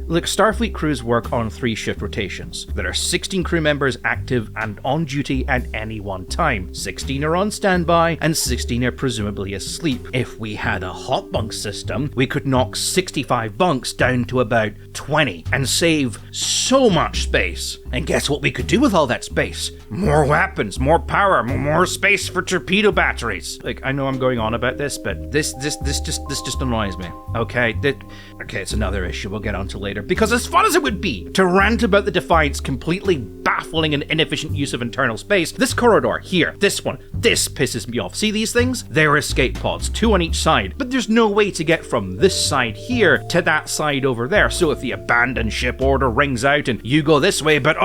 Look, Starfleet crews work on 3 shift rotations. There are 16 crew members active and on duty at any one time. 16 are on standby, and 16 are presumably asleep. If we had a hot bunk system, we could knock 65 bunks down to about 20 and save so much space. And guess what we could do with all that space? More weapons, more power, more space for torpedo batteries. Like, I know I'm going on about this, but this just annoys me. Okay, it's another issue we'll get onto later. Because as fun as it would be to rant about the Defiant's completely baffling and inefficient use of internal space, this corridor here, this pisses me off. See these things? They're escape pods, 2 on each side, but there's no way to get from this side here to that side over there. So if the abandoned ship order rings out and you go this way, but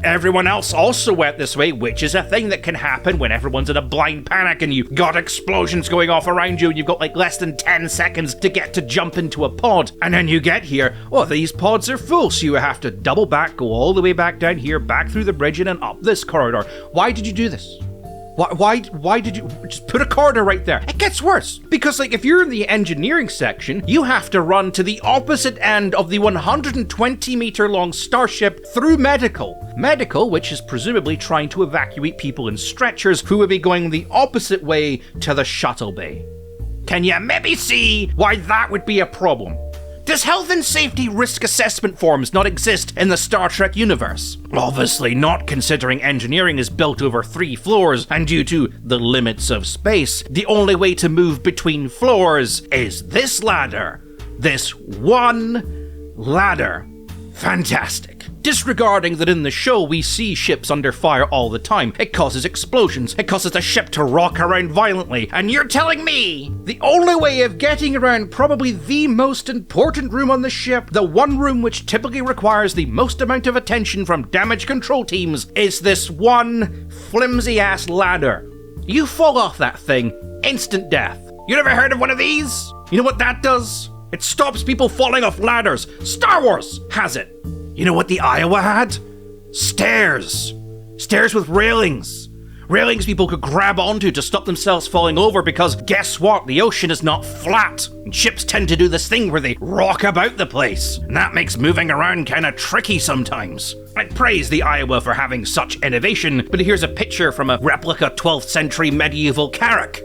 everyone else also went this way, which is a thing that can happen when everyone's in a blind panic and you've got explosions going off around you and you've got like less than 10 seconds to get to jump into a pod. And then you get here, these pods are full, so you have to double back, go all the way back down here, back through the bridge and then up this corridor. Why did you do this? Why did you just put a corridor right there? It gets worse, because if you're in the engineering section, you have to run to the opposite end of the 120 meter long starship through medical, which is presumably trying to evacuate people in stretchers who would be going the opposite way to the shuttle bay. Can you maybe see why that would be a problem? Does health and safety risk assessment forms not exist in the Star Trek universe? Obviously not, considering engineering is built over 3 floors, and due to the limits of space, the only way to move between floors is this ladder. This one ladder. Fantastic. Disregarding that in the show we see ships under fire all the time. It causes explosions. It causes the ship to rock around violently. And you're telling me the only way of getting around probably the most important room on the ship, the one room which typically requires the most amount of attention from damage control teams, is this one flimsy ass ladder. You fall off that thing, instant death. You never heard of one of these? You know what that does? It stops people falling off ladders. Star Wars has it. You know what the Iowa had? Stairs. Stairs with railings. Railings people could grab onto to stop themselves falling over, because guess what? The ocean is not flat. And ships tend to do this thing where they rock about the place. And that makes moving around kind of tricky sometimes. I praise the Iowa for having such innovation, but here's a picture from a replica 12th century medieval carrack.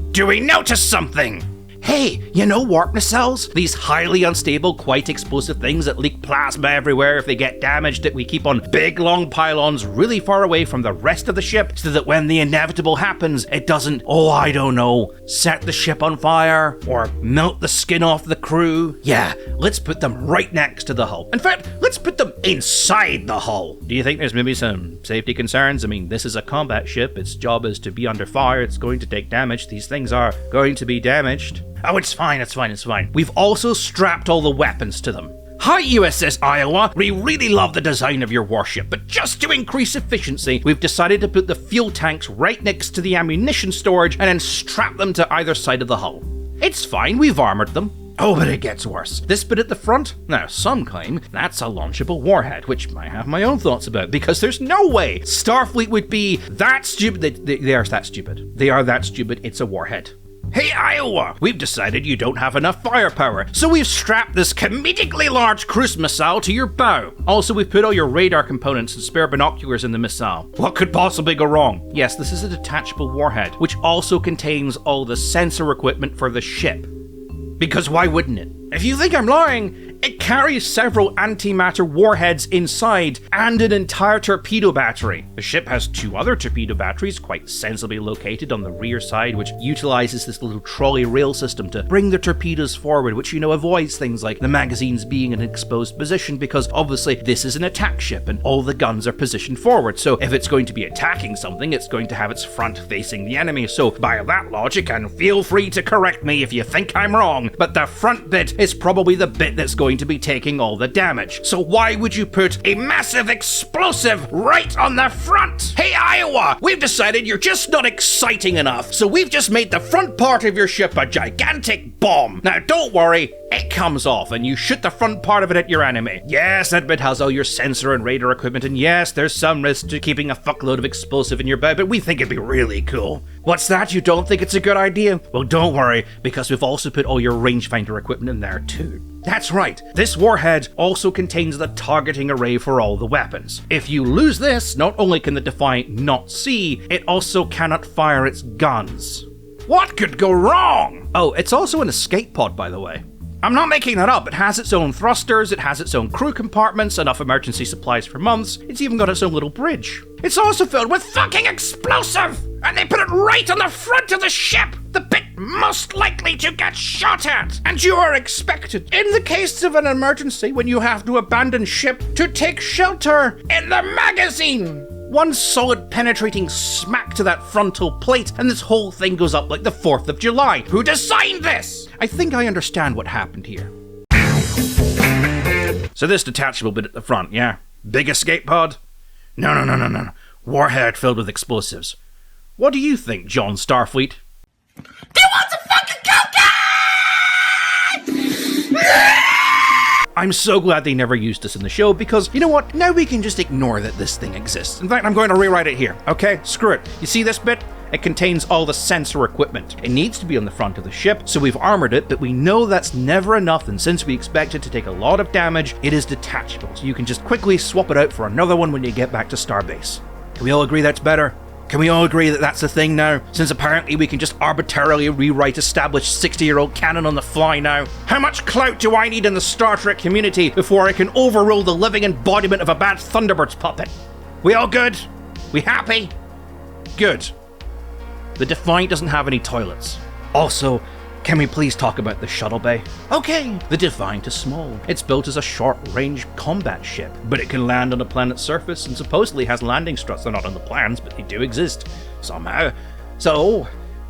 Do we notice something? hey, you know warp nacelles? These highly unstable, quite explosive things that leak plasma everywhere if they get damaged, that we keep on big long pylons really far away from the rest of the ship so that when the inevitable happens, it doesn't, oh I don't know, set the ship on fire or melt the skin off the crew. Yeah, let's put them right next to the hull. In fact, let's put them inside the hull. Do you think there's maybe some safety concerns? I mean, this is a combat ship. Its job is to be under fire. It's going to take damage. These things are going to be damaged. Oh, it's fine, it's fine, it's fine. We've also strapped all the weapons to them. Hi USS Iowa, we really love the design of your warship, but just to increase efficiency, we've decided to put the fuel tanks right next to the ammunition storage and then strap them to either side of the hull. It's fine, we've armored them. Oh, but it gets worse. This bit at the front? Now, some claim that's a launchable warhead, which I have my own thoughts about, because there's no way Starfleet would be that stupid. They are that stupid. They are that stupid, it's a warhead. Hey Iowa, we've decided you don't have enough firepower, so we've strapped this comedically large cruise missile to your bow. Also, we've put all your radar components and spare binoculars in the missile. What could possibly go wrong? Yes, this is a detachable warhead, which also contains all the sensor equipment for the ship. Because why wouldn't it? If you think I'm lying, it carries several antimatter warheads inside and an entire torpedo battery. The ship has 2 other torpedo batteries quite sensibly located on the rear side, which utilizes this little trolley rail system to bring the torpedoes forward, which avoids things like the magazines being in an exposed position, because obviously this is an attack ship and all the guns are positioned forward. So if it's going to be attacking something, it's going to have its front facing the enemy. So by that logic, and feel free to correct me if you think I'm wrong, but the front bit is probably the bit that's going to be taking all the damage. So why would you put a massive explosive right on the front? Hey Iowa, we've decided you're just not exciting enough, so we've just made the front part of your ship a gigantic bomb. Now don't worry, it comes off and you shoot the front part of it at your enemy. Yes, that bit has all your sensor and radar equipment, and yes, there's some risk to keeping a fuckload of explosive in your bow, but we think it'd be really cool. What's that? You don't think it's a good idea? Well, don't worry, because we've also put all your rangefinder equipment in there too. That's right, this warhead also contains the targeting array for all the weapons. If you lose this, not only can the Defiant not see, it also cannot fire its guns. What could go wrong? Oh, it's also an escape pod, by the way. I'm not making that up. It has its own thrusters, it has its own crew compartments, enough emergency supplies for months, it's even got its own little bridge. It's also filled with fucking explosive! And they put it right on the front of the ship! The bit most likely to get shot at! And you are expected, in the case of an emergency when you have to abandon ship, to take shelter in the magazine! One solid penetrating smack to that frontal plate and this whole thing goes up like the 4th of July. Who designed this? I think I understand what happened here. So this detachable bit at the front, yeah? Big escape pod? No. Warhead filled with explosives. What do you think, John Starfleet? They want some fucking cocaine! I'm so glad they never used this in the show, because, you know what, now we can just ignore that this thing exists. In fact, I'm going to rewrite it here, okay? Screw it. You see this bit? It contains all the sensor equipment. It needs to be on the front of the ship, so we've armored it, but we know that's never enough, and since we expect it to take a lot of damage, it is detachable, so you can just quickly swap it out for another one when you get back to Starbase. Can we all agree that's better? Can we all agree that that's a thing now? Since apparently we can just arbitrarily rewrite established 60-year-old canon on the fly now. How much clout do I need in the Star Trek community before I can overrule the living embodiment of a bad Thunderbirds puppet? We all good? We happy? Good. The Defiant doesn't have any toilets. Also, can we please talk about the shuttle bay? Okay, the Defiant is small. It's built as a short-range combat ship, but it can land on a planet's surface and supposedly has landing struts. They're not on the plans, but they do exist, somehow. So,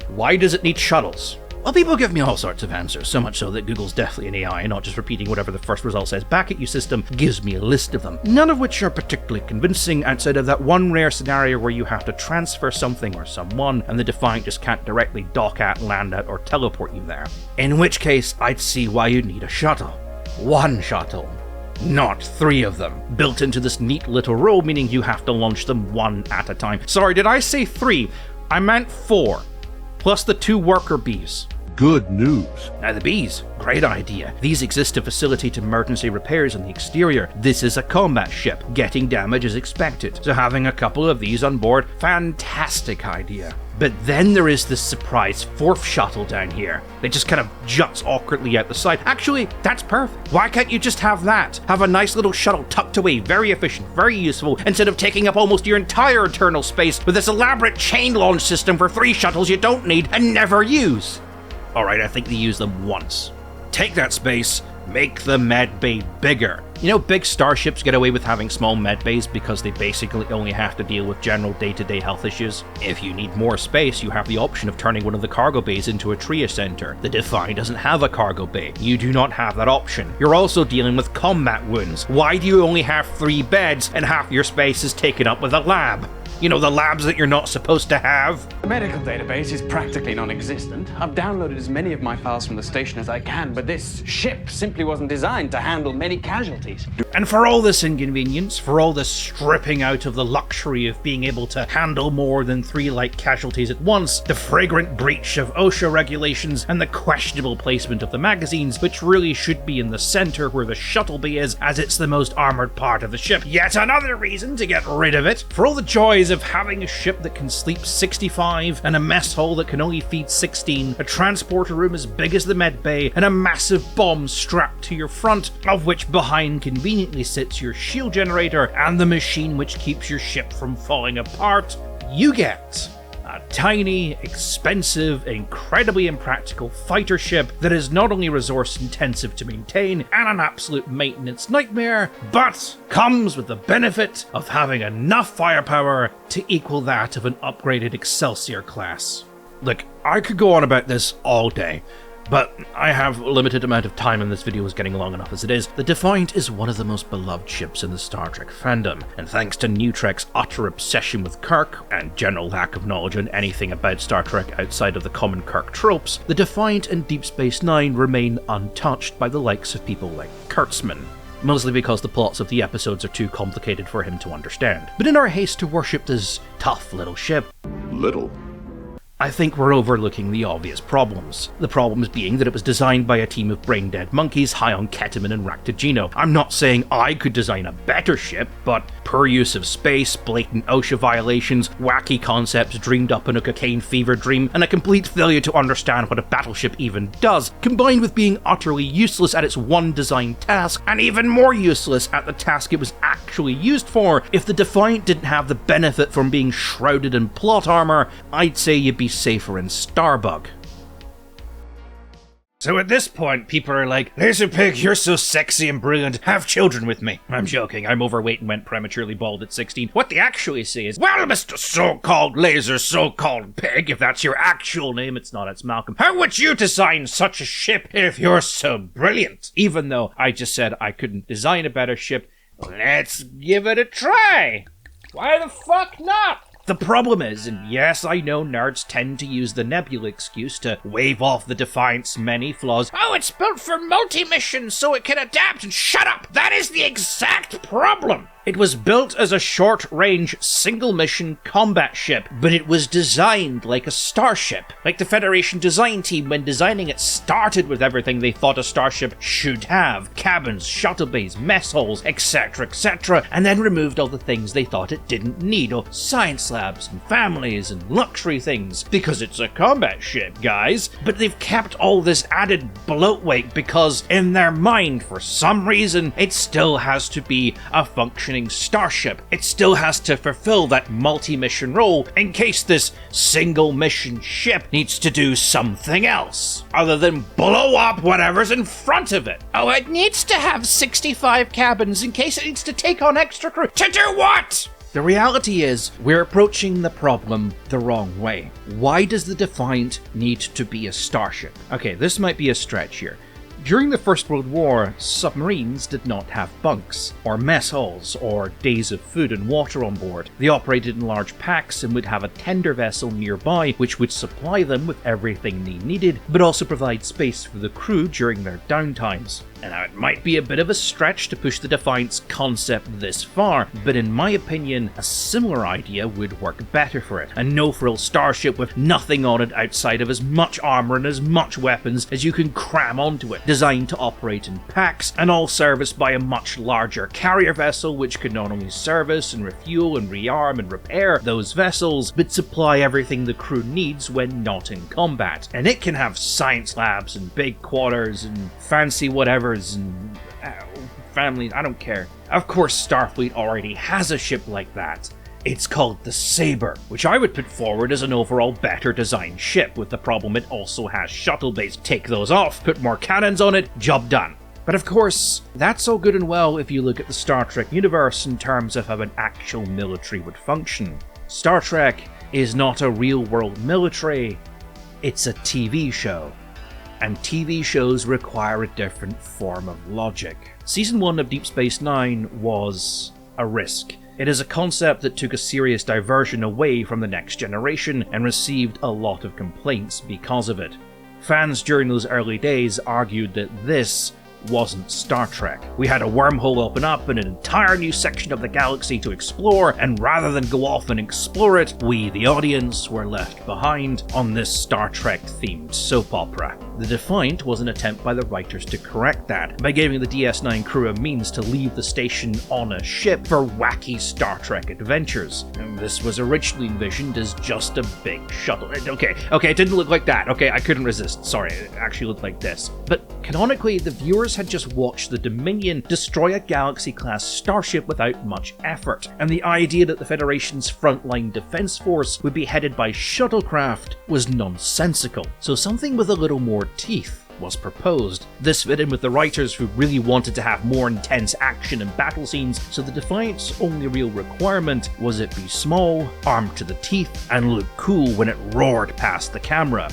why does it need shuttles? Well, people give me all sorts of answers, so much so that Google's definitely an AI, not just repeating whatever the first result says back at you system gives me a list of them, none of which are particularly convincing outside of that one rare scenario where you have to transfer something or someone and the Defiant just can't directly dock at, land at, or teleport you there. In which case, I'd see why you'd need a shuttle. One shuttle. Not 3 of them, built into this neat little row, meaning you have to launch them one at a time. Sorry, did I say 3? I meant 4. Plus the 2 worker bees. Good news. Now the bees, great idea. These exist to facilitate emergency repairs on the exterior. This is a combat ship. Getting damage is expected. So having a couple of these on board, fantastic idea. But then there is this surprise fourth shuttle down here. It just kind of juts awkwardly out the side. Actually, that's perfect. Why can't you just have that? Have a nice little shuttle tucked away, very efficient, very useful, instead of taking up almost your entire internal space with this elaborate chain launch system for 3 shuttles you don't need and never use. Alright, I think they use them once. Take that space, make the med bay bigger. You know, big starships get away with having small med bays because they basically only have to deal with general day-to-day health issues. If you need more space, you have the option of turning one of the cargo bays into a tria center. The Defiant doesn't have a cargo bay. You do not have that option. You're also dealing with combat wounds. Why do you only have 3 beds and half your space is taken up with a lab? You know, the labs that you're not supposed to have? The medical database is practically non-existent. I've downloaded as many of my files from the station as I can, but this ship simply wasn't designed to handle many casualties. And for all this inconvenience, for all this stripping out of the luxury of being able to handle more than 3 light casualties at once, the flagrant breach of OSHA regulations, and the questionable placement of the magazines, which really should be in the center where the shuttle bay is, as it's the most armored part of the ship. Yet another reason to get rid of it. For all the joys of having a ship that can sleep 65, and a mess hall that can only feed 16, a transporter room as big as the med bay, and a massive bomb strapped to your front, of which behind conveniently sits your shield generator and the machine which keeps your ship from falling apart, you get a tiny, expensive, incredibly impractical fighter ship that is not only resource intensive to maintain and an absolute maintenance nightmare, but comes with the benefit of having enough firepower to equal that of an upgraded Excelsior class. Look, I could go on about this all day, but I have a limited amount of time and this video is getting long enough as it is. The Defiant is one of the most beloved ships in the Star Trek fandom, and thanks to New Trek's utter obsession with Kirk, and general lack of knowledge on anything about Star Trek outside of the common Kirk tropes, the Defiant and Deep Space Nine remain untouched by the likes of people like Kurtzman. Mostly because the plots of the episodes are too complicated for him to understand. But in our haste to worship this tough little ship... Little? I think we're overlooking the obvious problems. The problems being that it was designed by a team of brain-dead monkeys high on ketamine and ractogeno. I'm not saying I could design a better ship, but poor use of space, blatant OSHA violations, wacky concepts dreamed up in a cocaine fever dream, and a complete failure to understand what a battleship even does, combined with being utterly useless at its one design task, and even more useless at the task it was actually used for. If the Defiant didn't have the benefit from being shrouded in plot armor, I'd say you'd be safer in Starbug. So at this point, people are like, Laserpig, you're so sexy and brilliant, have children with me. I'm joking, I'm overweight and went prematurely bald at 16. What they actually say is, well, Mr. So-called Laser, so-called Pig, if that's your actual name, it's not, it's Malcolm. How would you design such a ship if you're so brilliant? Even though I just said I couldn't design a better ship, let's give it a try. Why the fuck not? The problem is, and yes, I know nerds tend to use the Nebula excuse to wave off the Defiant's many flaws. Oh, it's built for multi-missions so it can adapt, and shut up! That is the exact problem! It was built as a short-range, single-mission combat ship, but it was designed like a starship. Like the Federation design team, when designing it, started with everything they thought a starship should have. Cabins, shuttle bays, mess halls, etc., etc., and then removed all the things they thought it didn't need, or science labs, and families, and luxury things, because it's a combat ship, guys. But they've kept all this added bloat weight because, in their mind, for some reason, it still has to be a functioning starship. It still has to fulfill that multi-mission role in case this single-mission ship needs to do something else, other than blow up whatever's in front of it. Oh, it needs to have 65 cabins in case it needs to take on extra crew. To do what? The reality is, we're approaching the problem the wrong way. Why does the Defiant need to be a starship? Okay, this might be a stretch here. During the First World War, submarines did not have bunks, or mess halls, or days of food and water on board. They operated in large packs and would have a tender vessel nearby which would supply them with everything they needed, but also provide space for the crew during their downtimes. And now it might be a bit of a stretch to push the Defiant's concept this far, but in my opinion, a similar idea would work better for it. A no-frill starship with nothing on it outside of as much armor and as much weapons as you can cram onto it, designed to operate in packs, and all serviced by a much larger carrier vessel which could not only service and refuel and rearm and repair those vessels, but supply everything the crew needs when not in combat. And it can have science labs and big quarters and fancy whatevers and families, I don't care. Of course Starfleet already has a ship like that. It's called the Saber, which I would put forward as an overall better designed ship, with the problem it also has shuttle bays. Take those off, put more cannons on it, job done. But of course, that's all good and well if you look at the Star Trek universe in terms of how an actual military would function. Star Trek is not a real-world military, it's a TV show. And TV shows require a different form of logic. Season 1 of Deep Space Nine was a risk. It is a concept that took a serious diversion away from the next generation and received a lot of complaints because of it. Fans during those early days argued that this wasn't Star Trek. We had a wormhole open up and an entire new section of the galaxy to explore, and rather than go off and explore it, we, the audience, were left behind on this Star Trek-themed soap opera. The Defiant was an attempt by the writers to correct that, by giving the DS9 crew a means to leave the station on a ship for wacky Star Trek adventures. And this was originally envisioned as just a big shuttle. Okay, it didn't look like that. Okay, I couldn't resist. Sorry, it actually looked like this. But canonically, the viewers had just watched the Dominion destroy a Galaxy-class starship without much effort, and the idea that the Federation's frontline defense force would be headed by shuttlecraft was nonsensical. So something with a little more teeth was proposed. This fit in with the writers, who really wanted to have more intense action and battle scenes, so the Defiant's only real requirement was it be small, armed to the teeth, and look cool when it roared past the camera.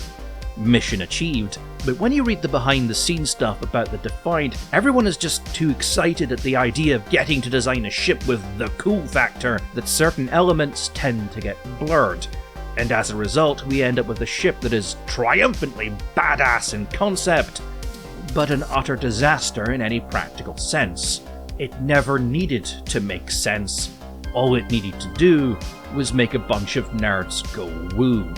Mission achieved. But when you read the behind-the-scenes stuff about the Defiant, everyone is just too excited at the idea of getting to design a ship with the cool factor that certain elements tend to get blurred. And as a result, we end up with a ship that is triumphantly badass in concept, but an utter disaster in any practical sense. It never needed to make sense. All it needed to do was make a bunch of nerds go woo.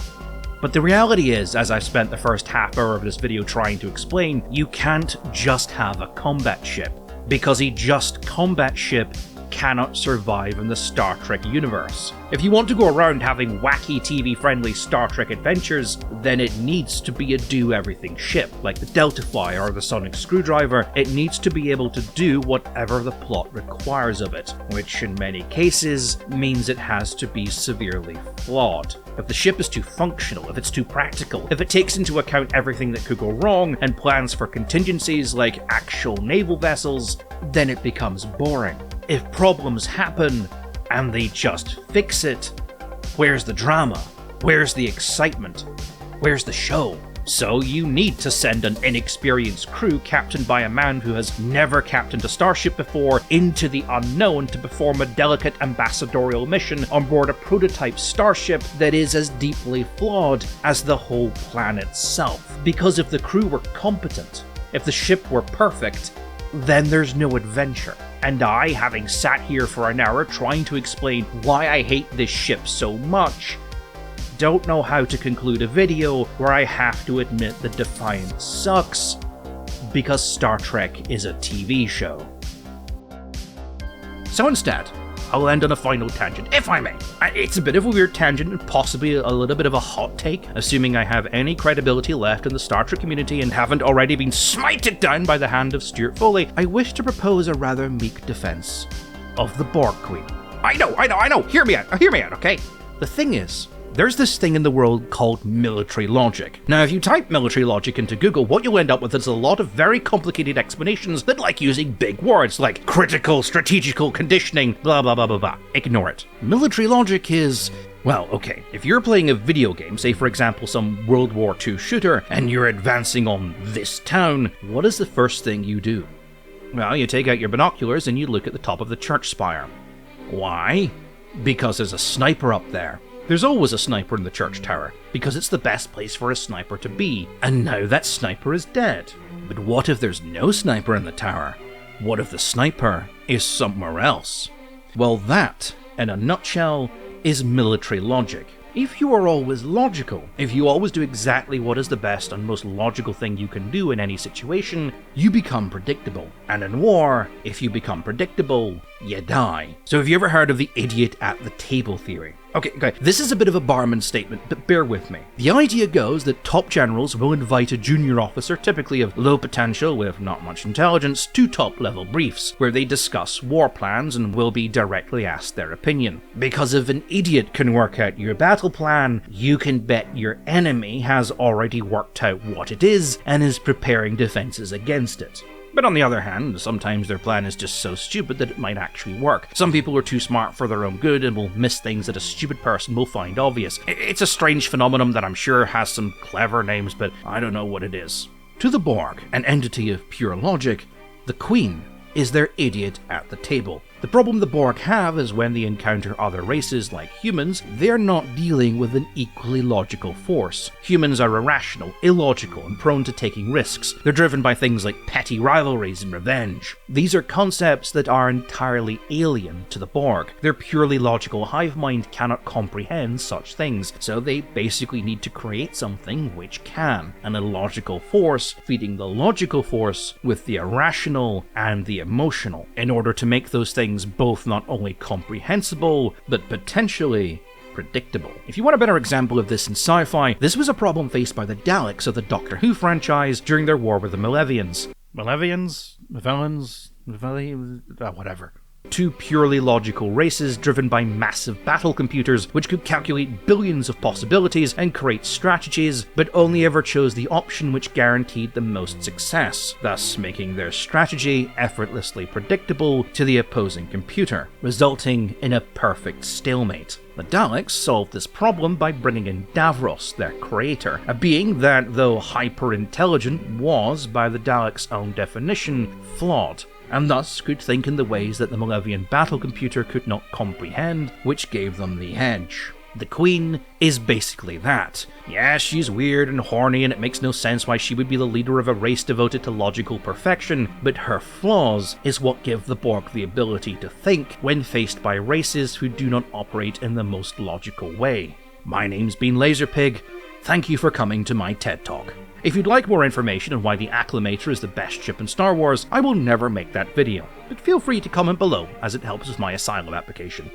But the reality is, as I've spent the first half hour of this video trying to explain, you can't just have a combat ship, because a just combat ship cannot survive in the Star Trek universe. If you want to go around having wacky TV-friendly Star Trek adventures, then it needs to be a do-everything ship, like the Delta Flyer or the Sonic Screwdriver. It needs to be able to do whatever the plot requires of it, which in many cases means it has to be severely flawed. If the ship is too functional, if it's too practical, if it takes into account everything that could go wrong and plans for contingencies like actual naval vessels, then it becomes boring. If problems happen and they just fix it, where's the drama? Where's the excitement? Where's the show? So you need to send an inexperienced crew captained by a man who has never captained a starship before into the unknown to perform a delicate ambassadorial mission on board a prototype starship that is as deeply flawed as the whole planet itself. Because if the crew were competent, if the ship were perfect, then there's no adventure. And I, having sat here for an hour trying to explain why I hate this ship so much, don't know how to conclude a video where I have to admit the Defiant sucks, because Star Trek is a TV show. So instead, I'll end on a final tangent, if I may. It's a bit of a weird tangent and possibly a little bit of a hot take, assuming I have any credibility left in the Star Trek community and haven't already been smited down by the hand of Stuart Foley. I wish to propose a rather meek defense of the Borg Queen. I know, hear me out, okay? The thing is, there's this thing in the world called military logic. Now, if you type military logic into Google, what you'll end up with is a lot of very complicated explanations that like using big words like critical, strategical, conditioning, blah blah blah blah blah. Ignore it. Military logic is, well, okay, if you're playing a video game, say for example some World War II shooter, and you're advancing on this town, what is the first thing you do? Well, you take out your binoculars and you look at the top of the church spire. Why? Because there's a sniper up there. There's always a sniper in the church tower, because it's the best place for a sniper to be, and now that sniper is dead. But what if there's no sniper in the tower? What if the sniper is somewhere else? Well, that, in a nutshell, is military logic. If you are always logical, if you always do exactly what is the best and most logical thing you can do in any situation, you become predictable. And in war, if you become predictable, you die. So have you ever heard of the idiot at the table theory? Okay, this is a bit of a barman statement, but bear with me. The idea goes that top generals will invite a junior officer, typically of low potential with not much intelligence, to top-level briefs, where they discuss war plans and will be directly asked their opinion. Because if an idiot can work out your battle plan, you can bet your enemy has already worked out what it is and is preparing defenses against it. But on the other hand, sometimes their plan is just so stupid that it might actually work. Some people are too smart for their own good and will miss things that a stupid person will find obvious. It's a strange phenomenon that I'm sure has some clever names, but I don't know what it is. To the Borg, an entity of pure logic, the Queen is their idiot at the table. The problem the Borg have is when they encounter other races like humans, they're not dealing with an equally logical force. Humans are irrational, illogical, and prone to taking risks. They're driven by things like petty rivalries and revenge. These are concepts that are entirely alien to the Borg. Their purely logical hive mind cannot comprehend such things, so they basically need to create something which can. An illogical force feeding the logical force with the irrational and the emotional, in order to make those things both not only comprehensible, but potentially predictable. If you want a better example of this in sci-fi, this was a problem faced by the Daleks of the Doctor Who franchise during their war with the Malevians. Malevians? Villains? Whatever. Two purely logical races driven by massive battle computers which could calculate billions of possibilities and create strategies, but only ever chose the option which guaranteed the most success, thus making their strategy effortlessly predictable to the opposing computer, resulting in a perfect stalemate. The Daleks solved this problem by bringing in Davros, their creator, a being that, though hyper-intelligent, was, by the Daleks' own definition, flawed, and thus could think in the ways that the Malevian battle computer could not comprehend, which gave them the edge. The Queen is basically that. Yeah, she's weird and horny and it makes no sense why she would be the leader of a race devoted to logical perfection, but her flaws is what give the Borg the ability to think when faced by races who do not operate in the most logical way. My name's been Laserpig. Thank you for coming to my TED Talk. If you'd like more information on why the Acclamator is the best ship in Star Wars, I will never make that video, but feel free to comment below as it helps with my asylum application.